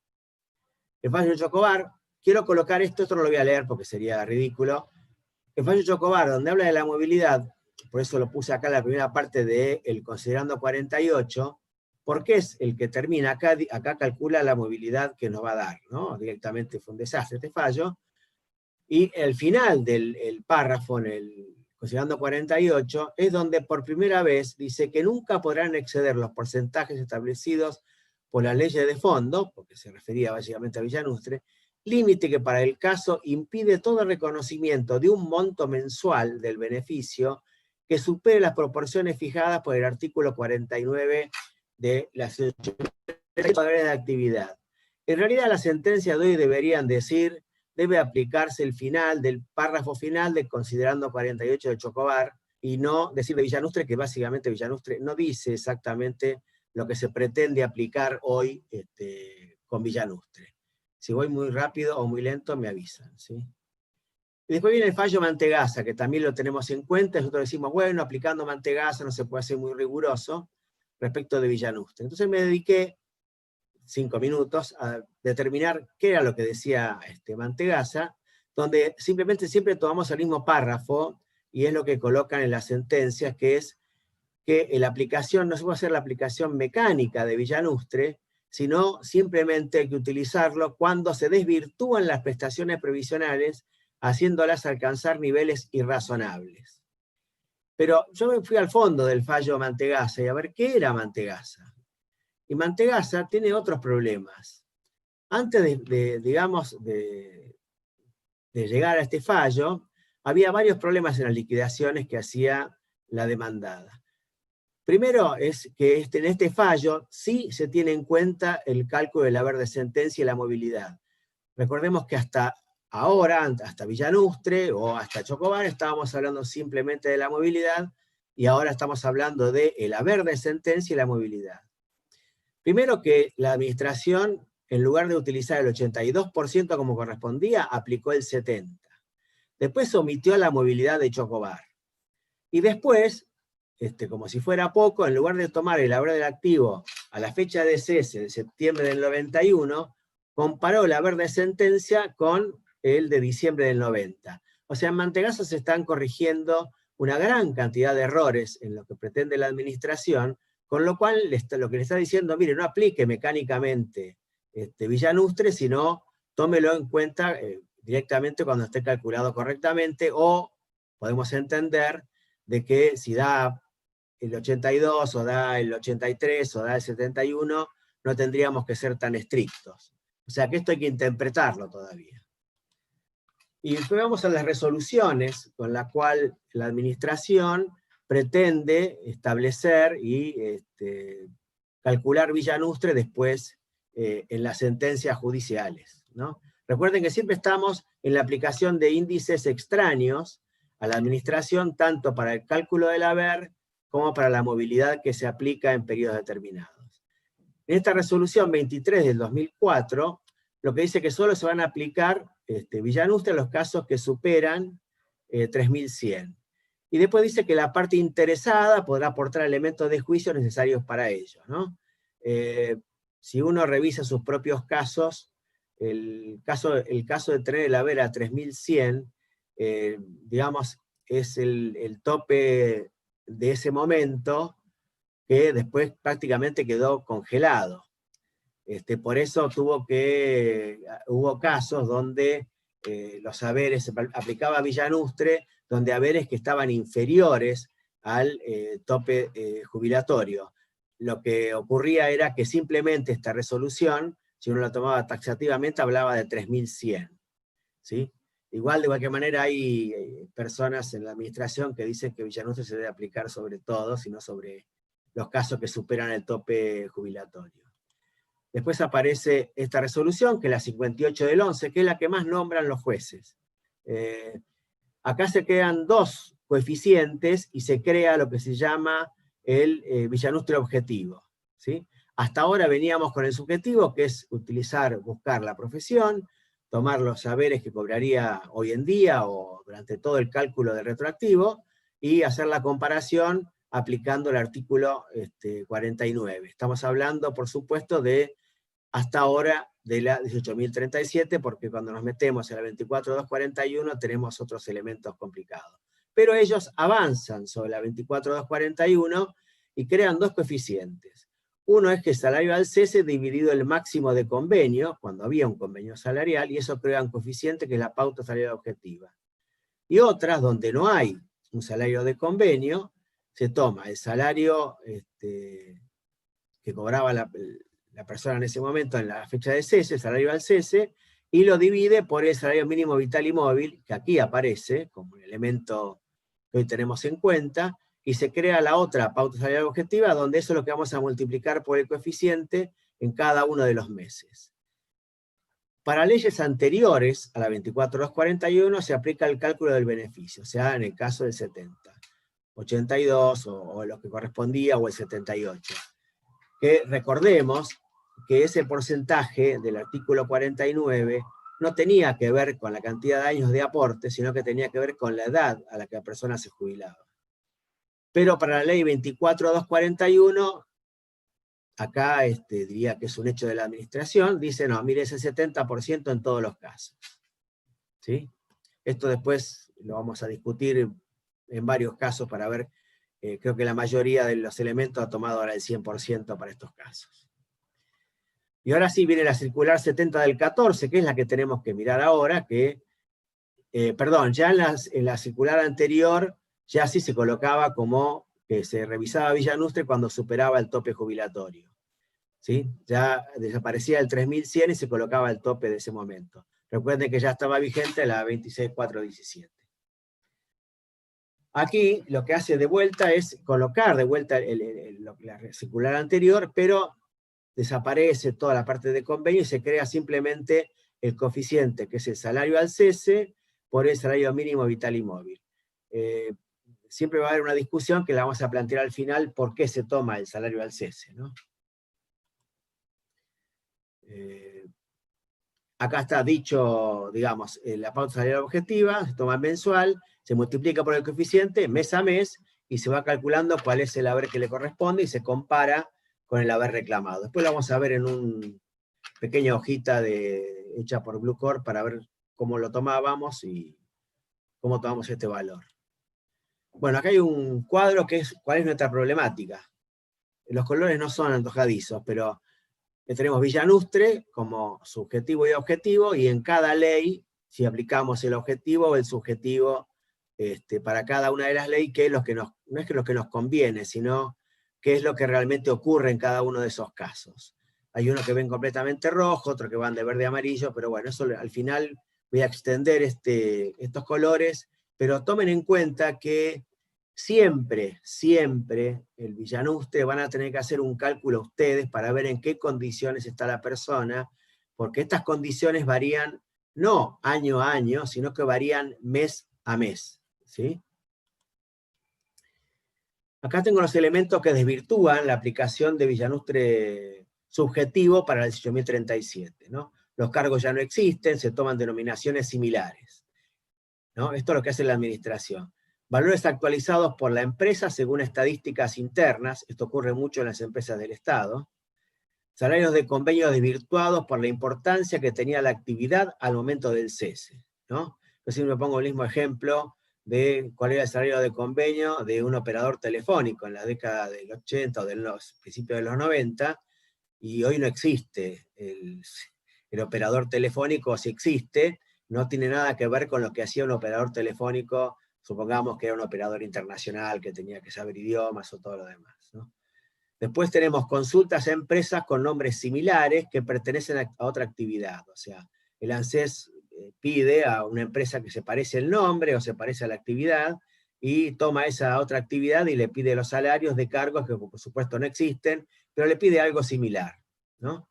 El fallo Chocobar, quiero colocar esto no lo voy a leer porque sería ridículo. El fallo Chocobar, donde habla de la movilidad, por eso lo puse acá en la primera parte del considerando 48, porque es el que termina, acá calcula la movilidad que nos va a dar, ¿no? Directamente fue un desastre este fallo. Y el final del párrafo, en el considerando 48, es donde por primera vez dice que nunca podrán exceder los porcentajes establecidos por las leyes de fondo, porque se refería básicamente a Villanustre, límite que para el caso impide todo reconocimiento de un monto mensual del beneficio que supere las proporciones fijadas por el artículo 49 de la de actividad. En realidad la sentencia de hoy deberían decir, debe aplicarse el final del párrafo final de considerando 48 de Chocobar, y no decir de Villanustre, que básicamente Villanustre no dice exactamente lo que se pretende aplicar hoy con Villanustre. Si voy muy rápido o muy lento, me avisan, ¿sí? Y después viene el fallo Mantegazza, que también lo tenemos en cuenta. Nosotros decimos, bueno, aplicando Mantegazza no se puede ser muy riguroso respecto de Villanustre. Entonces me dediqué 5 minutos a determinar qué era lo que decía Mantegazza, donde simplemente siempre tomamos el mismo párrafo, y es lo que colocan en las sentencias, que es que la aplicación no se puede hacer la aplicación mecánica de Villanustre, sino simplemente hay que utilizarlo cuando se desvirtúan las prestaciones previsionales, haciéndolas alcanzar niveles irrazonables. Pero yo me fui al fondo del fallo Mantegazza y a ver qué era Mantegazza. Y Mantegazza tiene otros problemas. Antes de llegar a este fallo, había varios problemas en las liquidaciones que hacía la demandada. Primero es que en este fallo sí se tiene en cuenta el cálculo del haber de sentencia y la movilidad. Recordemos que hasta ahora, hasta Villanustre o hasta Chocobar, estábamos hablando simplemente de la movilidad, y ahora estamos hablando del haber de sentencia y la movilidad. Primero que la administración, en lugar de utilizar el 82% como correspondía, aplicó el 70%. Después omitió la movilidad de Chocobar. Y después, como si fuera poco, en lugar de tomar el haber del activo a la fecha de cese de septiembre del 91, comparó el haber de sentencia con el de diciembre del 90. O sea, en Mantegazza se están corrigiendo una gran cantidad de errores en lo que pretende la administración, con lo cual lo que le está diciendo, mire, no aplique mecánicamente Villanustre, sino tómelo en cuenta directamente cuando esté calculado correctamente, o podemos entender de que si da el 82, o da el 83, o da el 71, no tendríamos que ser tan estrictos. O sea que esto hay que interpretarlo todavía. Y después vamos a las resoluciones con las cuales la administración pretende establecer y calcular Villanustre después en las sentencias judiciales, ¿no? Recuerden que siempre estamos en la aplicación de índices extraños a la administración, tanto para el cálculo del haber como para la movilidad que se aplica en periodos determinados. En esta resolución 23 del 2004, lo que dice que solo se van a aplicar Villanustre en los casos que superan 3.100. Y después dice que la parte interesada podrá aportar elementos de juicio necesarios para ello, ¿no? Si uno revisa sus propios casos, el caso de tener el haber a 3.100, digamos, es el tope de ese momento, que después prácticamente quedó congelado. Por eso hubo casos donde los haberes, se aplicaba Villanustre, donde haberes que estaban inferiores al tope jubilatorio. Lo que ocurría era que simplemente esta resolución, si uno la tomaba taxativamente, hablaba de 3.100, ¿sí? Igual, de cualquier manera, hay personas en la administración que dicen que Villanustre se debe aplicar sobre todo, sino sobre los casos que superan el tope jubilatorio. Después aparece esta resolución, que es la 58 del 11, que es la que más nombran los jueces. Acá se crean dos coeficientes y se crea lo que se llama el Villanustre objetivo, ¿sí? Hasta ahora veníamos con el subjetivo, que es buscar la profesión, tomar los saberes que cobraría hoy en día o durante todo el cálculo del retroactivo, y hacer la comparación aplicando el artículo 49. Estamos hablando, por supuesto, de hasta ahora de la 18.037, porque cuando nos metemos en la 24.241 tenemos otros elementos complicados. Pero ellos avanzan sobre la 24.241 y crean dos coeficientes. Uno es que el salario al cese dividido el máximo de convenio, cuando había un convenio salarial, y eso crea un coeficiente que es la pauta salarial objetiva. Y otras, donde no hay un salario de convenio, se toma el salario que cobraba la persona en ese momento, en la fecha de cese, el salario al cese, y lo divide por el salario mínimo vital y móvil, que aquí aparece como un elemento que hoy tenemos en cuenta, y se crea la otra pauta salarial objetiva, donde eso es lo que vamos a multiplicar por el coeficiente en cada uno de los meses. Para leyes anteriores a la 24.241 se aplica el cálculo del beneficio, o sea, en el caso del 70, 82 o lo que correspondía, o el 78. Que recordemos que ese porcentaje del artículo 49 no tenía que ver con la cantidad de años de aporte, sino que tenía que ver con la edad a la que la persona se jubilaba. Pero para la ley 24.241, acá diría que es un hecho de la administración, dice, no, mire, es el 70% en todos los casos. ¿Sí? Esto después lo vamos a discutir en varios casos para ver, creo que la mayoría de los elementos ha tomado ahora el 100% para estos casos. Y ahora sí viene la circular 70 del 14, que es la que tenemos que mirar ahora, que, perdón, ya en la circular anterior, ya sí se colocaba como que se revisaba Villanustre cuando superaba el tope jubilatorio. ¿Sí? Ya desaparecía el 3100 y se colocaba el tope de ese momento. Recuerden que ya estaba vigente la 26.417. Aquí lo que hace de vuelta es colocar de vuelta la circular anterior, pero desaparece toda la parte de convenio y se crea simplemente el coeficiente, que es el salario al cese, por el salario mínimo vital y móvil. Siempre va a haber una discusión que la vamos a plantear al final, por qué se toma el salario al cese, ¿no? Acá está dicho, digamos, la pauta salarial objetiva, se toma mensual, se multiplica por el coeficiente mes a mes, y se va calculando cuál es el haber que le corresponde, y se compara con el haber reclamado. Después lo vamos a ver en una pequeña hojita hecha por Bluecore para ver cómo lo tomábamos y cómo tomamos este valor. Bueno, acá hay un cuadro que es cuál es nuestra problemática. Los colores no son antojadizos, pero tenemos Villanustre como subjetivo y objetivo, y en cada ley, si aplicamos el objetivo o el subjetivo para cada una de las leyes, qué es lo que no es lo que nos conviene, sino qué es lo que realmente ocurre en cada uno de esos casos. Hay uno que ven completamente rojo, otro que van de verde a amarillo, pero bueno, eso al final voy a extender estos colores, pero tomen en cuenta que siempre, siempre, el Villanustre van a tener que hacer un cálculo ustedes para ver en qué condiciones está la persona, porque estas condiciones varían no año a año, sino que varían mes a mes. ¿Sí? Acá tengo los elementos que desvirtúan la aplicación de Villanustre subjetivo para el 18.037, ¿no? Los cargos ya no existen, se toman denominaciones similares, ¿no? Esto es lo que hace la administración. Valores actualizados por la empresa según estadísticas internas, esto ocurre mucho en las empresas del Estado. Salarios de convenio desvirtuados por la importancia que tenía la actividad al momento del cese, ¿no? Yo siempre me pongo el mismo ejemplo de cuál era el salario de convenio de un operador telefónico en la década del 80 o de los principios de los 90, y hoy no existe. El operador telefónico, si existe, no tiene nada que ver con lo que hacía un operador telefónico, supongamos que era un operador internacional que tenía que saber idiomas o todo lo demás, ¿no? Después tenemos consultas a empresas con nombres similares que pertenecen a otra actividad. O sea, el ANSES pide a una empresa que se parece el nombre o se parece a la actividad, y toma esa otra actividad y le pide los salarios de cargos que por supuesto no existen, pero le pide algo similar, ¿no?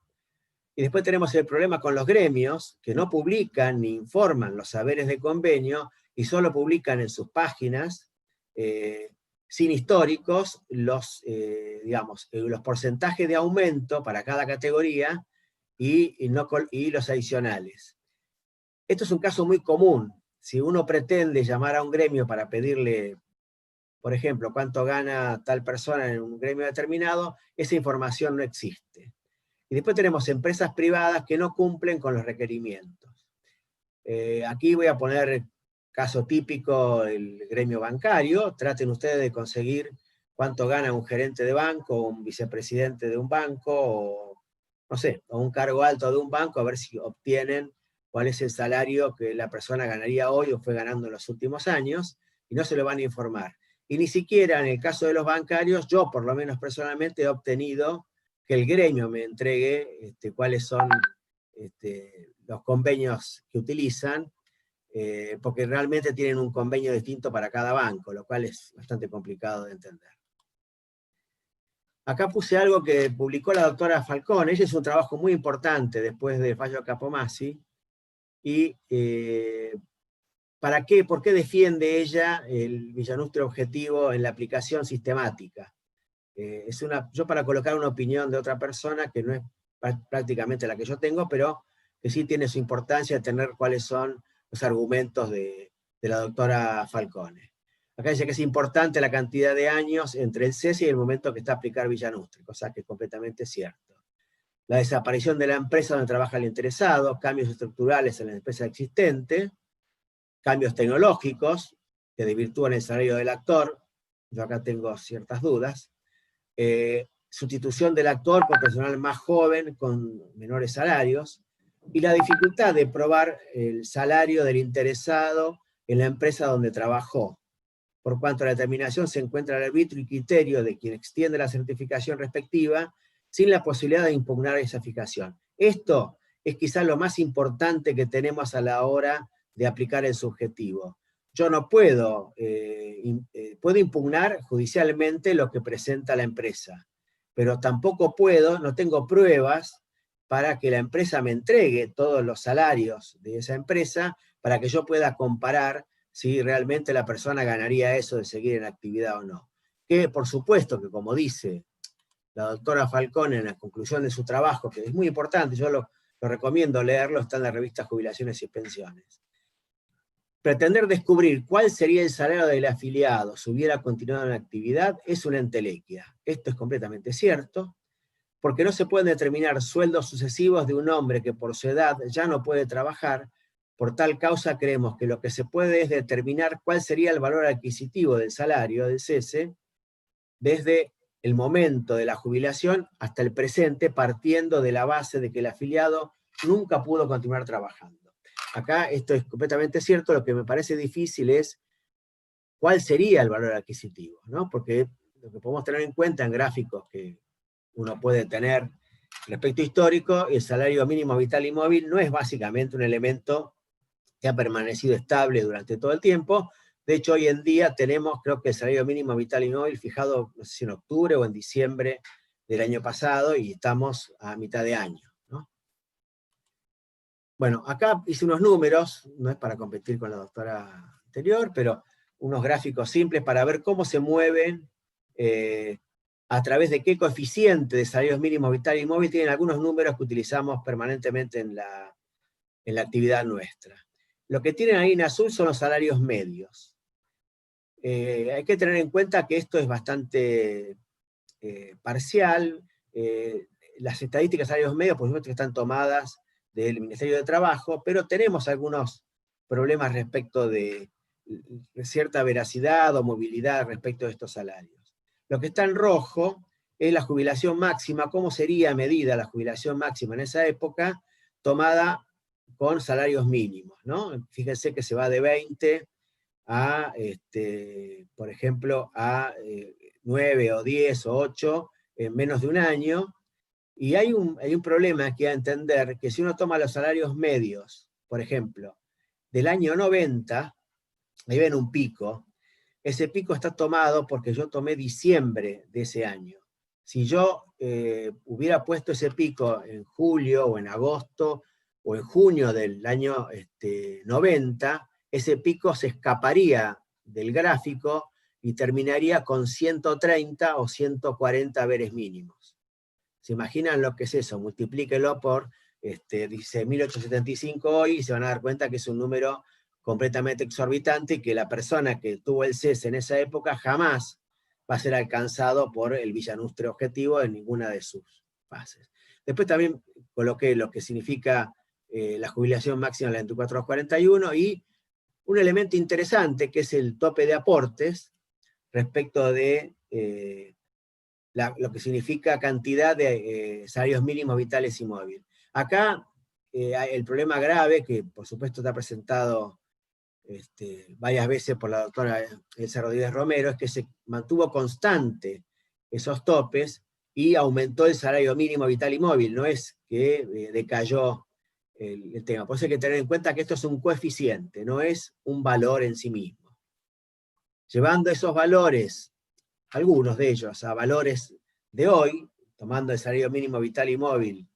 Y después tenemos el problema con los gremios, que no publican ni informan los saberes de convenio, y solo publican en sus páginas, sin históricos, los porcentajes de aumento para cada categoría y los adicionales. Esto es un caso muy común. Si uno pretende llamar a un gremio para pedirle, por ejemplo, cuánto gana tal persona en un gremio determinado, esa información no existe. Y después tenemos empresas privadas que no cumplen con los requerimientos. Aquí voy a poner caso típico, el gremio bancario. Traten ustedes de conseguir cuánto gana un gerente de banco, un vicepresidente de un banco, o no sé, o un cargo alto de un banco, a ver si obtienen cuál es el salario que la persona ganaría hoy o fue ganando en los últimos años, y no se lo van a informar. Y ni siquiera en el caso de los bancarios, yo por lo menos personalmente he obtenido que el gremio me entregue cuáles son los convenios que utilizan, porque realmente tienen un convenio distinto para cada banco, lo cual es bastante complicado de entender. Acá puse algo que publicó la doctora Falcón. Ella hizo un trabajo muy importante después del fallo Capomasi. Y ¿para qué? ¿Por qué defiende ella el Villanustre objetivo en la aplicación sistemática? Yo para colocar una opinión de otra persona, que no es prácticamente la que yo tengo, pero que sí tiene su importancia tener cuáles son los argumentos de la doctora Falcone. Acá dice que es importante la cantidad de años entre el cese y el momento que está a aplicar Villanustre, cosa que es completamente cierto. La desaparición de la empresa donde trabaja el interesado, cambios estructurales en la empresa existente, cambios tecnológicos que desvirtúan el salario del actor, yo acá tengo ciertas dudas, sustitución del actor por personal más joven con menores salarios, y la dificultad de probar el salario del interesado en la empresa donde trabajó, por cuanto la determinación se encuentra al arbitrio y criterio de quien extiende la certificación respectiva, sin la posibilidad de impugnar esa fijación. Esto es quizás lo más importante que tenemos a la hora de aplicar el subjetivo. Yo no puedo, puedo impugnar judicialmente lo que presenta la empresa, pero tampoco puedo, no tengo pruebas para que la empresa me entregue todos los salarios de esa empresa para que yo pueda comparar si realmente la persona ganaría eso de seguir en actividad o no. Que por supuesto que, como dice la doctora Falcón en la conclusión de su trabajo, que es muy importante, yo lo recomiendo leerlo, está en la revista Jubilaciones y Pensiones. Pretender descubrir cuál sería el salario del afiliado si hubiera continuado en la actividad es una entelequia. Esto es completamente cierto, porque no se pueden determinar sueldos sucesivos de un hombre que por su edad ya no puede trabajar. Por tal causa creemos que lo que se puede es determinar cuál sería el valor adquisitivo del salario del cese desde el momento de la jubilación hasta el presente, partiendo de la base de que el afiliado nunca pudo continuar trabajando. Acá esto es completamente cierto, lo que me parece difícil es cuál sería el valor adquisitivo, ¿no? Porque lo que podemos tener en cuenta en gráficos que uno puede tener respecto histórico, el salario mínimo vital y móvil no es básicamente un elemento que ha permanecido estable durante todo el tiempo. De hecho, hoy en día tenemos, creo que el salario mínimo vital y móvil fijado, no sé si en octubre o en diciembre del año pasado, y estamos a mitad de año, ¿no? Bueno, acá hice unos números, no es para competir con la doctora anterior, pero unos gráficos simples para ver cómo se mueven, a través de qué coeficiente de salarios mínimos vital y móvil. Tienen algunos números que utilizamos permanentemente en la actividad nuestra. Lo que tienen ahí en azul son los salarios medios. Hay que tener en cuenta que esto es bastante parcial. Las estadísticas de salarios medios, por supuesto, que están tomadas del Ministerio de Trabajo, pero tenemos algunos problemas respecto de cierta veracidad o movilidad respecto de estos salarios. Lo que está en rojo es la jubilación máxima, cómo sería medida la jubilación máxima en esa época, tomada con salarios mínimos, ¿no? Fíjense que se va de 20 a, por ejemplo, a 9 o 10 o 8 en menos de un año, y hay un problema que hay que entender, que si uno toma los salarios medios, por ejemplo, del año 90, ahí ven un pico, ese pico está tomado porque yo tomé diciembre de ese año. Si yo hubiera puesto ese pico en julio o en agosto o en junio del año 90, ese pico se escaparía del gráfico y terminaría con 130 o 140 haberes mínimos. ¿Se imaginan lo que es eso? Multiplíquelo por 16.875 hoy y se van a dar cuenta que es un número completamente exorbitante y que la persona que tuvo el cese en esa época jamás va a ser alcanzado por el Villanustre objetivo en ninguna de sus fases. Después también coloqué lo que significa la jubilación máxima de la 2441 y un elemento interesante que es el tope de aportes respecto de lo que significa cantidad de salarios mínimos vitales y móviles. Acá el problema grave, que por supuesto está presentado varias veces por la doctora Elsa Rodríguez Romero, es que se mantuvo constante esos topes y aumentó el salario mínimo vital y móvil, no es que decayó el tema. Por eso hay que tener en cuenta que esto es un coeficiente, no es un valor en sí mismo. Llevando esos valores, algunos de ellos, a valores de hoy, tomando el salario mínimo vital y móvil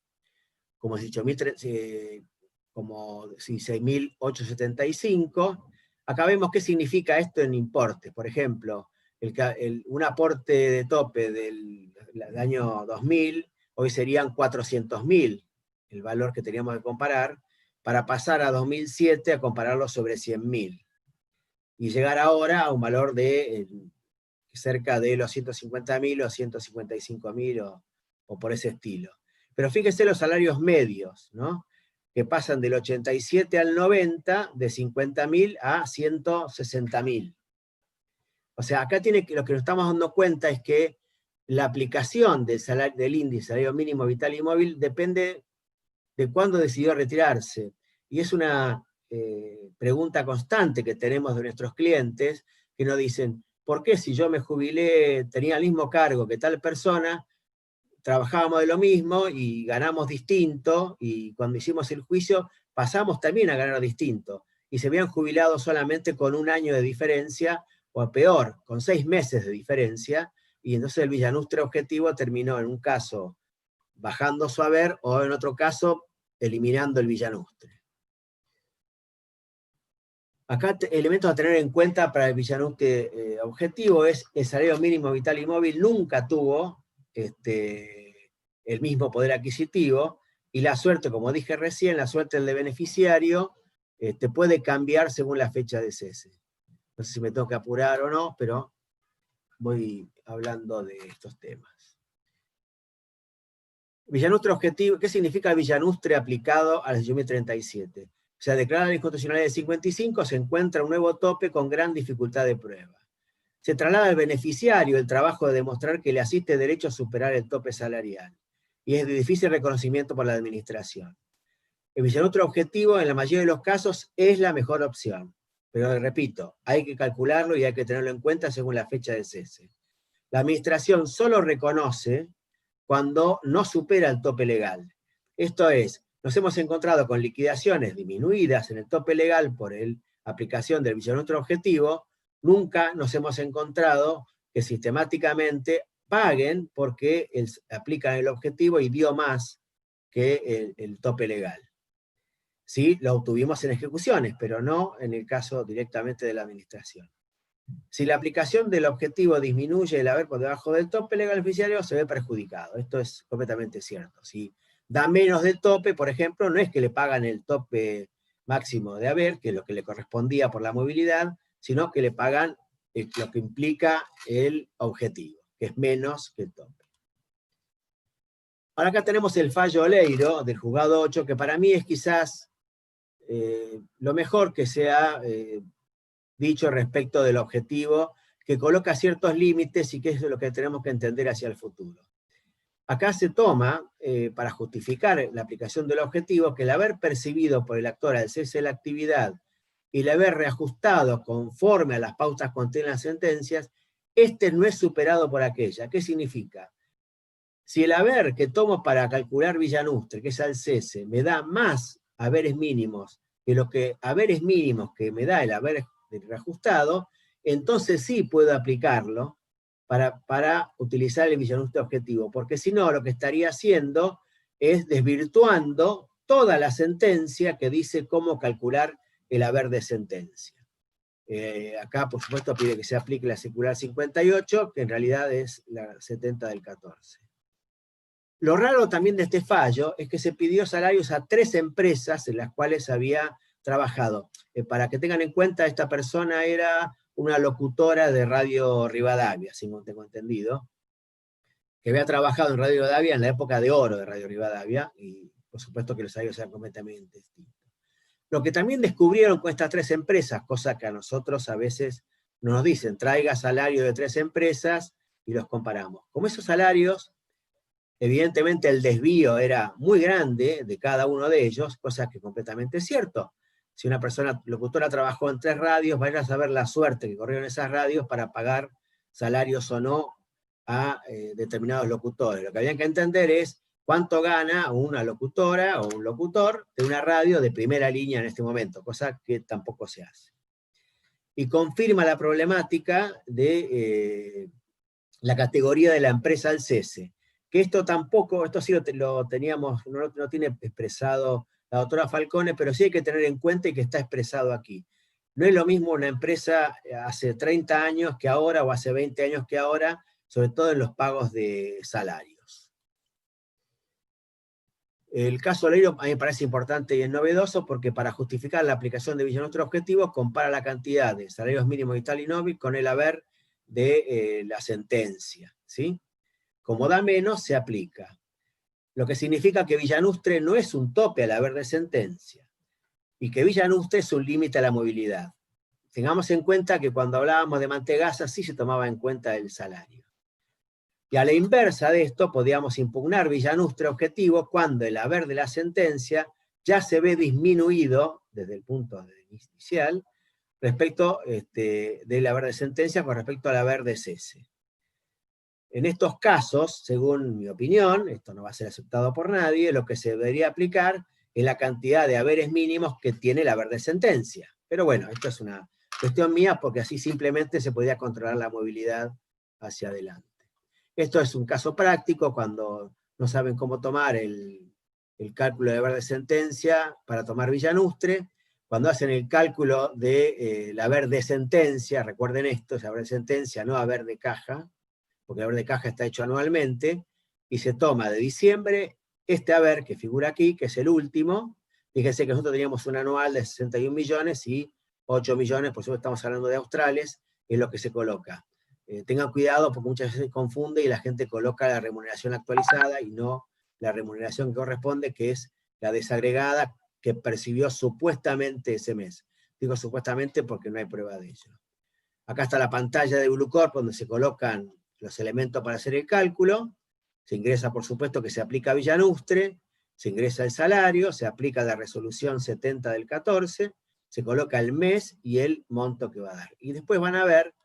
como 6.875, acá vemos qué significa esto en importes. Por ejemplo, un aporte de tope del año 2000, hoy serían 400.000, el valor que teníamos que comparar, para pasar a 2007 a compararlo sobre 100.000. Y llegar ahora a un valor de cerca de los 150.000 o 155.000 o por ese estilo. Pero fíjense los salarios medios, ¿no? Que pasan del 87 al 90, de 50.000 a 160.000. O sea, acá lo que nos estamos dando cuenta es que la aplicación del índice salario mínimo vital y móvil depende de cuándo decidió retirarse. Y es una pregunta constante que tenemos de nuestros clientes, que nos dicen, ¿por qué si yo me jubilé, tenía el mismo cargo que tal persona, trabajábamos de lo mismo y ganamos distinto, y cuando hicimos el juicio pasamos también a ganar distinto, y se habían jubilado solamente con 1 año de diferencia, o peor, con 6 meses de diferencia, y entonces el Villanustre objetivo terminó en un caso bajando su haber, o en otro caso eliminando el Villanustre. Acá elementos a tener en cuenta para el Villanustre objetivo es el salario mínimo vital y móvil nunca tuvo el mismo poder adquisitivo, y la suerte, como dije recién, la suerte del beneficiario puede cambiar según la fecha de cese. No sé si me tengo que apurar o no, pero voy hablando de estos temas. Villanustre objetivo, ¿qué significa Villanustre aplicado a la 1037? O sea, declara la inconstitucionalidad del 55, se encuentra un nuevo tope con gran dificultad de prueba. Se traslada al beneficiario el trabajo de demostrar que le asiste derecho a superar el tope salarial, y es de difícil reconocimiento por la administración. El Villanustre objetivo, en la mayoría de los casos, es la mejor opción, pero repito, hay que calcularlo y hay que tenerlo en cuenta según la fecha de cese. La administración solo reconoce cuando no supera el tope legal. Esto es, nos hemos encontrado con liquidaciones disminuidas en el tope legal por la aplicación del Villanustre objetivo, nunca nos hemos encontrado que sistemáticamente paguen porque aplican el objetivo y dio más que el tope legal. Sí, lo obtuvimos en ejecuciones, pero no en el caso directamente de la administración. Si la aplicación del objetivo disminuye el haber por debajo del tope legal beneficiario, se ve perjudicado. Esto es completamente cierto. Si da menos del tope, por ejemplo, no es que le pagan el tope máximo de haber, que es lo que le correspondía por la movilidad, sino que le pagan lo que implica el objetivo, que es menos que el tope. Ahora acá tenemos el fallo Oleiro del juzgado 8, que para mí es quizás lo mejor que se ha dicho respecto del objetivo, que coloca ciertos límites y que es lo que tenemos que entender hacia el futuro. Acá se toma, para justificar la aplicación del objetivo, que el haber percibido por el actor al cese de la actividad y el haber reajustado conforme a las pautas contienen las sentencias, no es superado por aquella. ¿Qué significa? Si el haber que tomo para calcular Villanustre, que es al cese, me da más haberes mínimos que lo que haberes mínimos que me da el haber reajustado, entonces sí puedo aplicarlo para utilizar el Villanustre objetivo, porque si no, lo que estaría haciendo es desvirtuando toda la sentencia que dice cómo calcular el haber de sentencia. Acá, por supuesto, pide que se aplique la circular 58, que en realidad es la 70 del 14. Lo raro también de este fallo es que se pidió salarios a 3 empresas en las cuales había trabajado. Para que tengan en cuenta, esta persona era una locutora de Radio Rivadavia, si no tengo entendido, que había trabajado en Radio Rivadavia en la época de oro de Radio Rivadavia, y por supuesto que los salarios eran completamente distintos. Lo que también descubrieron con estas 3 empresas, cosa que a nosotros a veces nos dicen, traiga salario de 3 empresas y los comparamos. Como esos salarios, evidentemente el desvío era muy grande de cada uno de ellos, cosa que es completamente cierto. Si una persona locutora trabajó en 3 radios, vaya a saber la suerte que corrieron esas radios para pagar salarios o no a determinados locutores. Lo que habían que entender es cuánto gana una locutora o un locutor de una radio de primera línea en este momento, cosa que tampoco se hace. Y confirma la problemática de la categoría de la empresa al cese, que esto tampoco, esto sí lo teníamos, no tiene expresado la doctora Falcone, pero sí hay que tener en cuenta y que está expresado aquí. No es lo mismo una empresa hace 30 años que ahora, o hace 20 años que ahora, sobre todo en los pagos de salarios. El caso Oleiro a mí me parece importante y es novedoso porque para justificar la aplicación de Villanostre Objetivo compara la cantidad de salarios mínimos y tal y novi con el haber de la sentencia, ¿sí? Como da menos, se aplica. Lo que significa que Villanustre no es un tope al haber de sentencia, y que Villanustre es un límite a la movilidad. Tengamos en cuenta que cuando hablábamos de Mantegazza sí se tomaba en cuenta el salario. Y a la inversa de esto, podíamos impugnar Villanustre Objetivo cuando el haber de la sentencia ya se ve disminuido, desde el punto inicial, respecto del haber de sentencia con respecto al haber de cese. En estos casos, según mi opinión, esto no va a ser aceptado por nadie, lo que se debería aplicar es la cantidad de haberes mínimos que tiene el haber de sentencia. Pero bueno, esto es una cuestión mía porque así simplemente se podría controlar la movilidad hacia adelante. Esto es un caso práctico cuando no saben cómo tomar el cálculo de haber de sentencia para tomar Villanustre. Cuando hacen el cálculo del haber de sentencia, recuerden esto, es haber de sentencia, no haber de caja, porque el haber de caja está hecho anualmente, y se toma de diciembre este haber que figura aquí, que es el último. Fíjense que nosotros teníamos un anual de 61 millones y 8 millones, por eso estamos hablando de australes, es lo que se coloca. Tengan cuidado porque muchas veces se confunde y la gente coloca la remuneración actualizada y no la remuneración que corresponde, que es la desagregada que percibió supuestamente ese mes. Digo supuestamente porque no hay prueba de ello. Acá está la pantalla de Bluecorp donde se colocan los elementos para hacer el cálculo. Se ingresa, por supuesto, que se aplica Villanustre, se ingresa el salario, se aplica la resolución 70 del 14, se coloca el mes y el monto que va a dar. Y después van a ver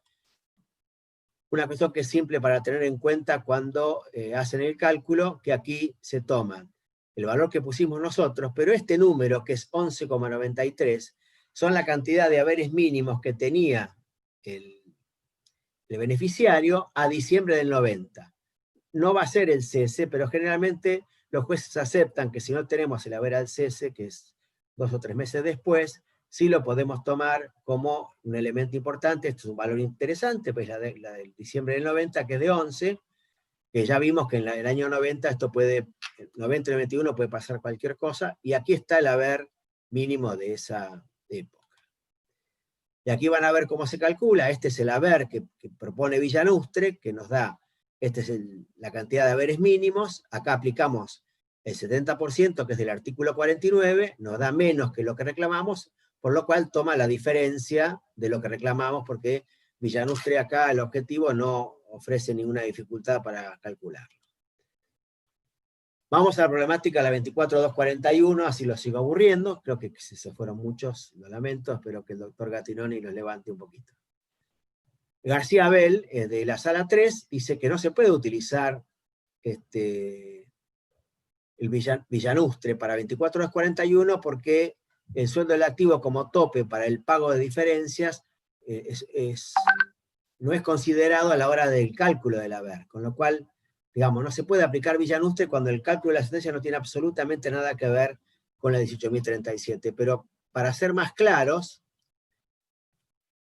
una cuestión que es simple para tener en cuenta cuando hacen el cálculo, que aquí se toma el valor que pusimos nosotros, pero este número, que es 11,93, son la cantidad de haberes mínimos que tenía el beneficiario a diciembre del 90. No va a ser el cese, pero generalmente los jueces aceptan que si no tenemos el haber al cese, que es 2 o 3 meses después, sí lo podemos tomar como un elemento importante. Esto es un valor interesante, pues la del diciembre del 90, que es de 11, que ya vimos que en el año 90 esto puede, 90 y 91 puede pasar cualquier cosa, y aquí está el haber mínimo de esa época. Y aquí van a ver cómo se calcula. Este es el haber que propone Villanustre, que nos da, esta es la cantidad de haberes mínimos. Acá aplicamos el 70%, que es del artículo 49, nos da menos que lo que reclamamos, por lo cual toma la diferencia de lo que reclamamos, porque Villanustre acá, el objetivo, no ofrece ninguna dificultad para calcularlo. Vamos a la problemática de la 24.241, así lo sigo aburriendo. Creo que se fueron muchos, lo lamento, espero que el doctor Gattinoni los levante un poquito. García Abel, de la sala 3, dice que no se puede utilizar el Villanustre para 24.241 porque el sueldo del activo como tope para el pago de diferencias no es considerado a la hora del cálculo del haber, con lo cual, digamos, no se puede aplicar Villanustre cuando el cálculo de la sentencia no tiene absolutamente nada que ver con la 18.037. Pero para ser más claros,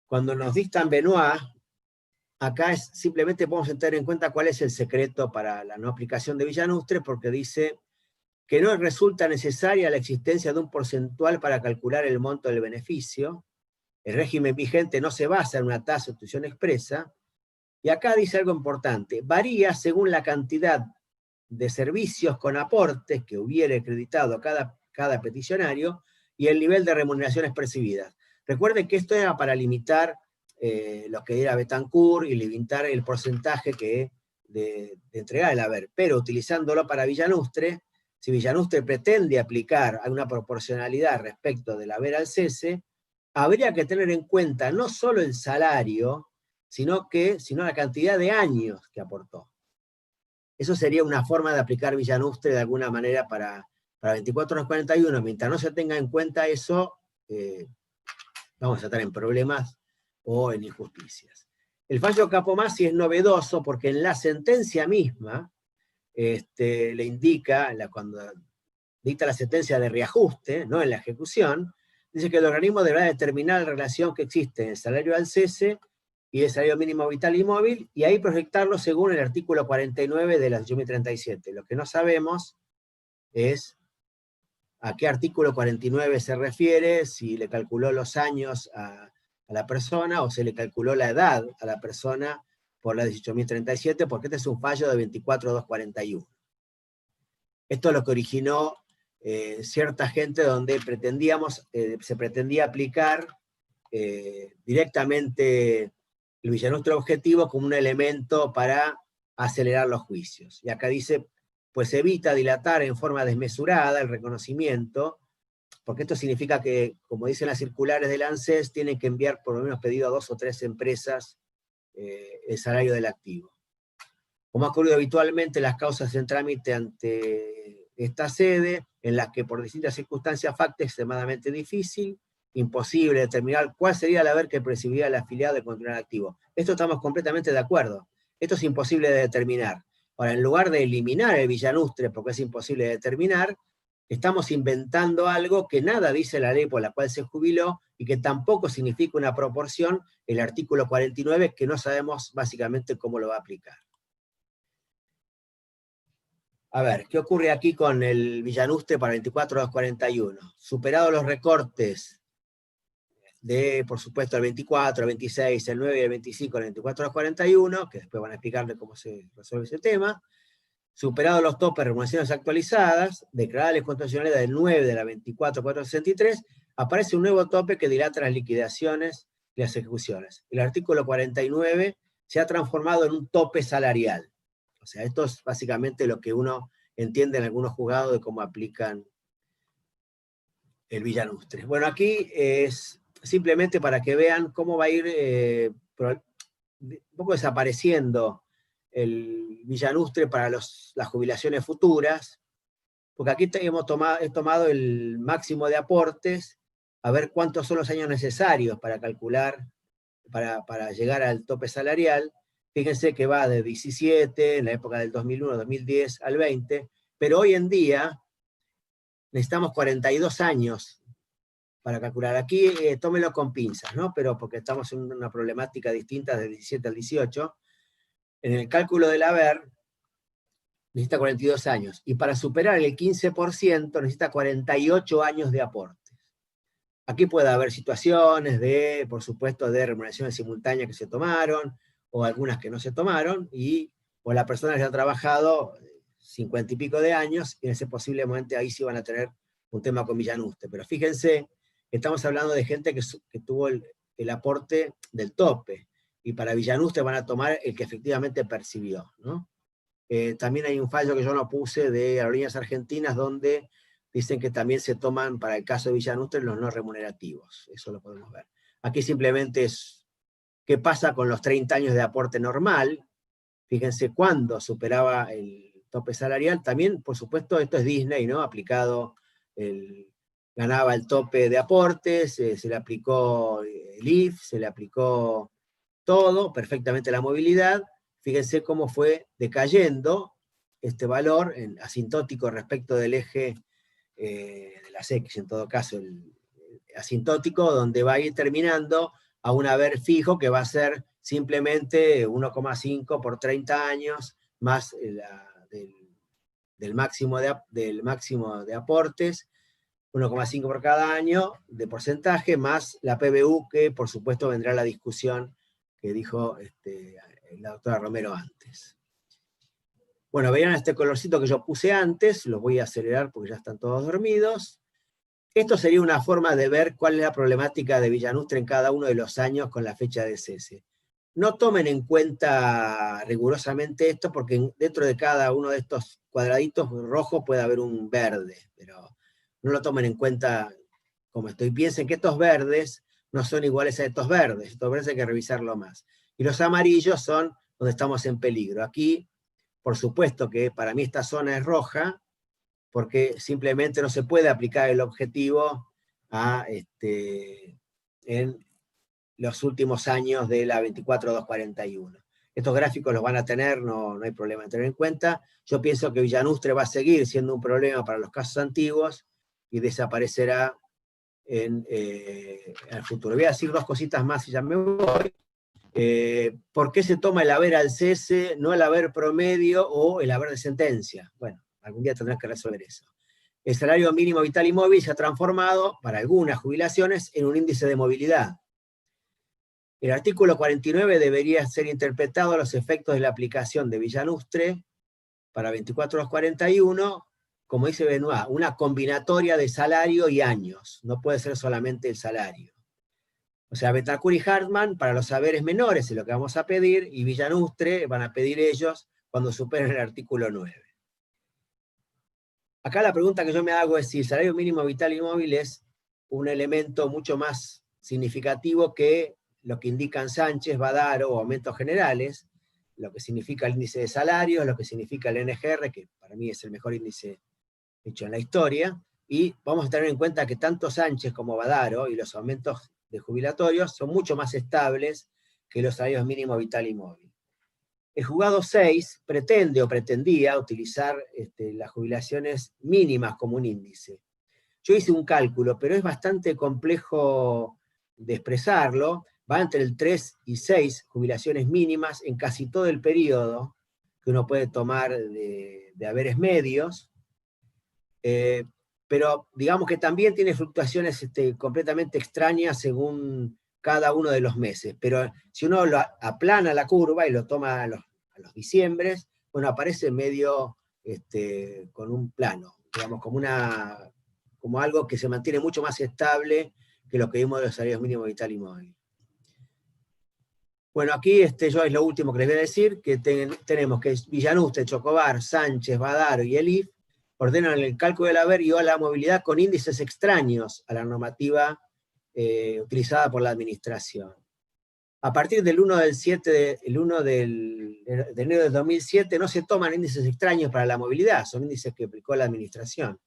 cuando nos dictan Benoit, acá simplemente podemos tener en cuenta cuál es el secreto para la no aplicación de Villanustre, porque dice que no resulta necesaria la existencia de un porcentual para calcular el monto del beneficio. El régimen vigente no se basa en una tasa de sustitución expresa. Y acá dice algo importante: varía según la cantidad de servicios con aportes que hubiere acreditado cada peticionario y el nivel de remuneraciones percibidas. Recuerden que esto era para limitar lo que era Betancourt y limitar el porcentaje de entregar el haber, pero utilizándolo para Villanustre, si Villanustre pretende aplicar una proporcionalidad respecto del haber al cese, habría que tener en cuenta no solo el salario, sino la cantidad de años que aportó. Eso sería una forma de aplicar Villanustre de alguna manera para 24 horas 41. Mientras no se tenga en cuenta eso, vamos a estar en problemas o en injusticias. El fallo Capomazzi es novedoso porque en la sentencia misma le indica, cuando dicta la sentencia de reajuste, no en la ejecución, dice que el organismo deberá determinar la relación que existe en el salario al cese y el salario mínimo vital y móvil, y ahí proyectarlo según el artículo 49 de la 8.037. Lo que no sabemos es a qué artículo 49 se refiere, si le calculó los años a la persona o se le calculó la edad a la persona por la 18.037, porque este es un fallo de 24.241. Esto es lo que originó cierta gente donde se pretendía aplicar directamente el Villanustre objetivo como un elemento para acelerar los juicios. Y acá dice, pues evita dilatar en forma desmesurada el reconocimiento, porque esto significa que, como dicen las circulares del ANSES, tienen que enviar por lo menos pedido a 2 o 3 empresas el salario del activo. Como ha ocurrido habitualmente, las causas en trámite ante esta sede, en las que por distintas circunstancias facta es extremadamente difícil, imposible determinar cuál sería el haber que percibiría el afiliado de continuar activo. Esto estamos completamente de acuerdo. Esto es imposible de determinar. Ahora, en lugar de eliminar el Villanustre, porque es imposible de determinar, estamos inventando algo que nada dice la ley por la cual se jubiló y que tampoco significa una proporción, el artículo 49, que no sabemos básicamente cómo lo va a aplicar. A ver, ¿qué ocurre aquí con el Villanustre para 24.241? Superados los recortes de, por supuesto, el 24, el 26, el 9 y el 25, el 24.241, que después van a explicarle cómo se resuelve ese tema, superados los topes de remuneraciones actualizadas, declaradas la inconstitucionalidad del 9 de la 24.463, aparece un nuevo tope que dilata las liquidaciones y las ejecuciones. El artículo 49 se ha transformado en un tope salarial. O sea, esto es básicamente lo que uno entiende en algunos juzgados de cómo aplican el Villanustre. Bueno, aquí es simplemente para que vean cómo va a ir un poco desapareciendo el Villanustre para las jubilaciones futuras, porque aquí he tomado el máximo de aportes, a ver cuántos son los años necesarios para calcular, para llegar al tope salarial. Fíjense que va de 17, en la época del 2001, 2010, al 20, pero hoy en día necesitamos 42 años para calcular. Aquí tómelo con pinzas, ¿no? Pero porque estamos en una problemática distinta del 17 al 18. En el cálculo del haber, necesita 42 años. Y para superar el 15%, necesita 48 años de aportes. Aquí puede haber situaciones de, por supuesto, de remuneraciones simultáneas que se tomaron, o algunas que no se tomaron, o la persona que ha trabajado 50 y pico de años, y en ese posible momento ahí sí van a tener un tema con Villanustre. Pero fíjense, estamos hablando de gente que tuvo el aporte del tope, y para Villanustre van a tomar el que efectivamente percibió, ¿no? También hay un fallo que yo no puse de Aerolíneas Argentinas, donde dicen que también se toman, para el caso de Villanustre, los no remunerativos. Eso lo podemos ver. Aquí simplemente es qué pasa con los 30 años de aporte normal. Fíjense cuándo superaba el tope salarial. También, por supuesto, esto es Disney, ¿no? Aplicado, ganaba el tope de aportes, se le aplicó el IF, se le aplicó todo, perfectamente la movilidad. Fíjense cómo fue decayendo este valor asintótico respecto del eje de las X, en todo caso, el asintótico, donde va a ir terminando a un haber fijo que va a ser simplemente 1,5 por 30 años, más del máximo de aportes, 1,5 por cada año de porcentaje, más la PBU, que por supuesto vendrá la discusión que dijo la doctora Romero antes. Bueno, vean este colorcito que yo puse antes, los voy a acelerar porque ya están todos dormidos. Esto sería una forma de ver cuál es la problemática de Villanustre en cada uno de los años con la fecha de cese. No tomen en cuenta rigurosamente esto, porque dentro de cada uno de estos cuadraditos rojos puede haber un verde, pero no lo tomen en cuenta como estoy. Piensen que estos verdes no son iguales a estos verdes hay que revisarlo más. y los amarillos son donde estamos en peligro. Aquí, por supuesto que para mí esta zona es roja, porque simplemente no se puede aplicar el objetivo en los últimos años de la 24241. Estos gráficos los van a tener, no hay problema en tener en cuenta. Yo pienso que Villanustre va a seguir siendo un problema para los casos antiguos y desaparecerá en el futuro. Voy a decir dos cositas más y ya me voy. ¿Por qué se toma el haber al cese, no el haber promedio o el haber de sentencia? Bueno, algún día tendrás que resolver eso. El salario mínimo vital y móvil se ha transformado, para algunas jubilaciones, en un índice de movilidad. El artículo 49 debería ser interpretado a los efectos de la aplicación de Villanustre para 24241, como dice Benoit, una combinatoria de salario y años, no puede ser solamente el salario. O sea, Betancourt y Hartman para los saberes menores es lo que vamos a pedir, y Villanustre van a pedir ellos cuando superen el artículo 9. Acá la pregunta que yo me hago es si el salario mínimo vital y móvil es un elemento mucho más significativo que lo que indican Sánchez, Badaro o aumentos generales, lo que significa el índice de salarios, lo que significa el NGR, que para mí es el mejor índice hecho en la historia, y vamos a tener en cuenta que tanto Sánchez como Badaro y los aumentos de jubilatorios son mucho más estables que los salarios mínimos vital y móvil. El juzgado 6 pretende o pretendía utilizar las jubilaciones mínimas como un índice. Yo hice un cálculo, pero es bastante complejo de expresarlo. Va entre el 3 y 6 jubilaciones mínimas en casi todo el periodo que uno puede tomar de haberes medios, pero digamos que también tiene fluctuaciones completamente extrañas según cada uno de los meses. Pero si uno lo aplana la curva y lo toma a los diciembres, bueno, aparece medio con un plano, digamos, como algo que se mantiene mucho más estable que lo que vimos de los salarios mínimos vital y móvil. Bueno, aquí yo es lo último que les voy a decir, que tenemos que Villanustre, Chocobar, Sánchez, Badaro y Elif ordenan el cálculo del haber y o la movilidad con índices extraños a la normativa utilizada por la administración. A partir del 1 de enero del 2007 no se toman índices extraños para la movilidad, son índices que aplicó la administración,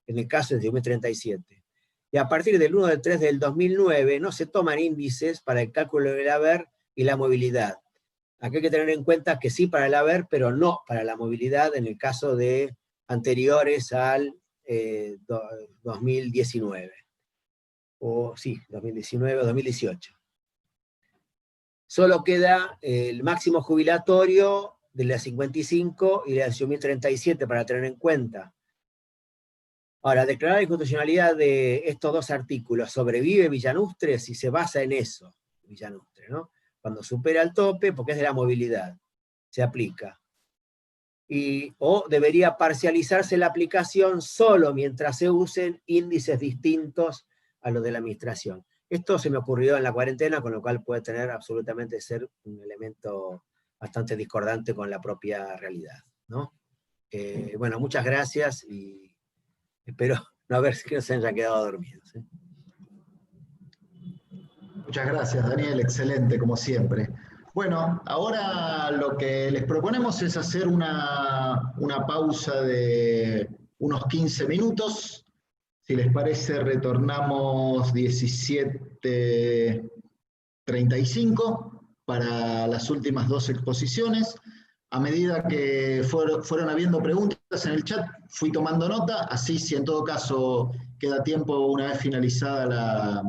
en el caso del 2037. Y a partir del 1 de 3 del 2009 no se toman índices para el cálculo del haber y la movilidad. Aquí hay que tener en cuenta que sí para el haber, pero no para la movilidad en el caso de anteriores al 2019. O sí, 2019 o 2018. Solo queda el máximo jubilatorio de la 55 y la 2037 para tener en cuenta. Ahora, declarar la inconstitucionalidad de estos dos artículos, ¿sobrevive Villanustre? Si se basa en eso, Villanustre, ¿no? Cuando supera el tope, porque es de la movilidad, se aplica. O debería parcializarse la aplicación solo mientras se usen índices distintos a los de la administración. Esto se me ocurrió en la cuarentena, con lo cual puede tener absolutamente ser un elemento bastante discordante con la propia realidad, ¿no? Bueno, muchas gracias y espero no ver que no se hayan quedado dormidos. Muchas gracias, Daniel, excelente, como siempre. Bueno, ahora lo que les proponemos es hacer una pausa de unos 15 minutos. Si les parece, retornamos 17:35 para las últimas dos exposiciones. A medida que fueron habiendo preguntas en el chat, fui tomando nota, así si en todo caso queda tiempo una vez finalizada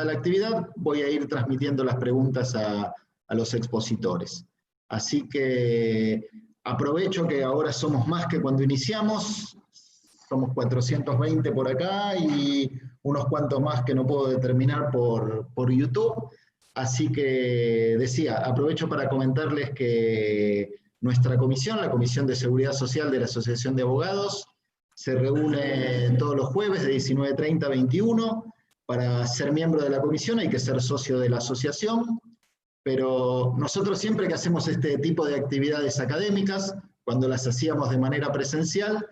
la actividad, voy a ir transmitiendo las preguntas a los expositores. Así que aprovecho que ahora somos más que cuando iniciamos, somos 420 por acá y unos cuantos más que no puedo determinar por YouTube. Así que decía, aprovecho para comentarles que nuestra comisión, la Comisión de Seguridad Social de la Asociación de Abogados, se reúne todos los jueves de 19:30 a 21. Para ser miembro de la comisión hay que ser socio de la asociación, pero nosotros siempre que hacemos este tipo de actividades académicas, cuando las hacíamos de manera presencial,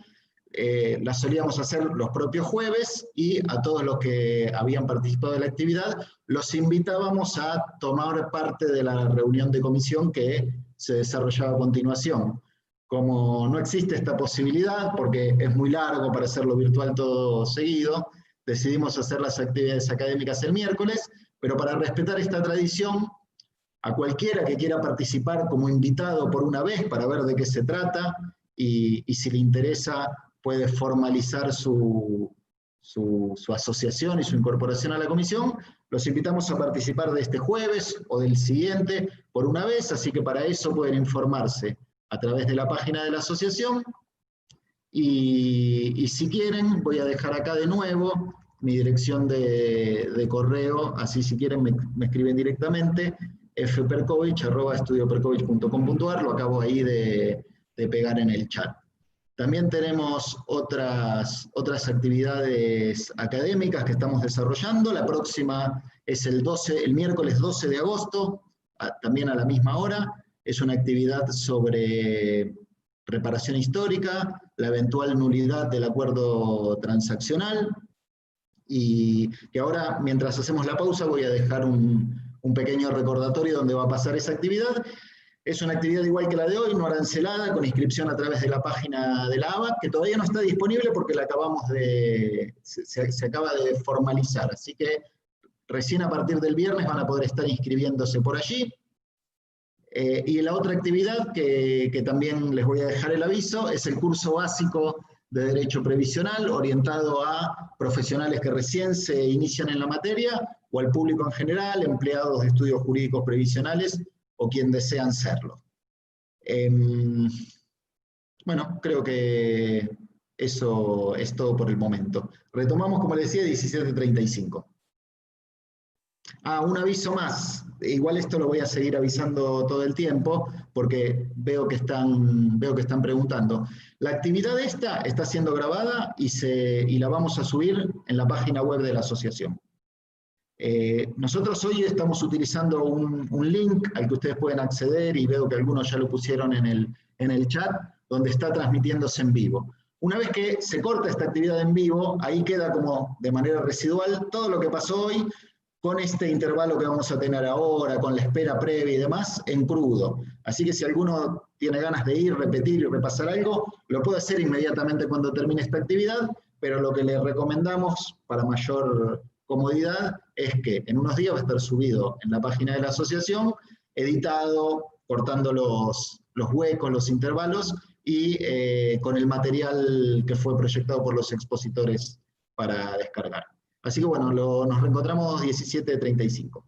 las solíamos hacer los propios jueves, y a todos los que habían participado de la actividad los invitábamos a tomar parte de la reunión de comisión que se desarrollaba a continuación. Como no existe esta posibilidad, porque es muy largo para hacerlo virtual todo seguido, decidimos hacer las actividades académicas el miércoles, pero para respetar esta tradición, a cualquiera que quiera participar como invitado por una vez para ver de qué se trata, y si le interesa puede formalizar su asociación y su incorporación a la comisión, los invitamos a participar de este jueves o del siguiente por una vez, así que para eso pueden informarse a través de la página de la asociación, y si quieren, voy a dejar acá de nuevo mi dirección de correo, así si quieren me escriben directamente, fperkovich@estudioperkovich.com.ar, lo acabo ahí de pegar en el chat. También tenemos otras actividades académicas que estamos desarrollando. La próxima es el miércoles 12 de agosto, también a la misma hora. Es una actividad sobre reparación histórica, la eventual nulidad del acuerdo transaccional, y que ahora, mientras hacemos la pausa, voy a dejar un pequeño recordatorio donde va a pasar esa actividad. Es una actividad igual que la de hoy, no arancelada, con inscripción a través de la página de la ABAC, que todavía no está disponible porque la se acaba de formalizar, así que recién a partir del viernes van a poder estar inscribiéndose por allí. Y la otra actividad que también les voy a dejar el aviso es el curso básico de Derecho Previsional, orientado a profesionales que recién se inician en la materia, o al público en general, empleados de estudios jurídicos previsionales, o quien desean serlo. Bueno, creo que eso es todo por el momento. Retomamos, como les decía, 17:35. Un aviso más. Igual esto lo voy a seguir avisando todo el tiempo, porque veo que están preguntando. La actividad esta está siendo grabada y la vamos a subir en la página web de la asociación. Nosotros hoy estamos utilizando un link al que ustedes pueden acceder, y veo que algunos ya lo pusieron en el chat, donde está transmitiéndose en vivo. Una vez que se corta esta actividad en vivo, ahí queda como de manera residual todo lo que pasó hoy, con este intervalo que vamos a tener ahora, con la espera previa y demás, en crudo. Así que si alguno tiene ganas de ir, repetir y repasar algo, lo puede hacer inmediatamente cuando termine esta actividad, pero lo que le recomendamos para mayor comodidad es que en unos días va a estar subido en la página de la asociación, editado, cortando los huecos, los intervalos, y con el material que fue proyectado por los expositores para descargar. Así que bueno, nos reencontramos 17:35.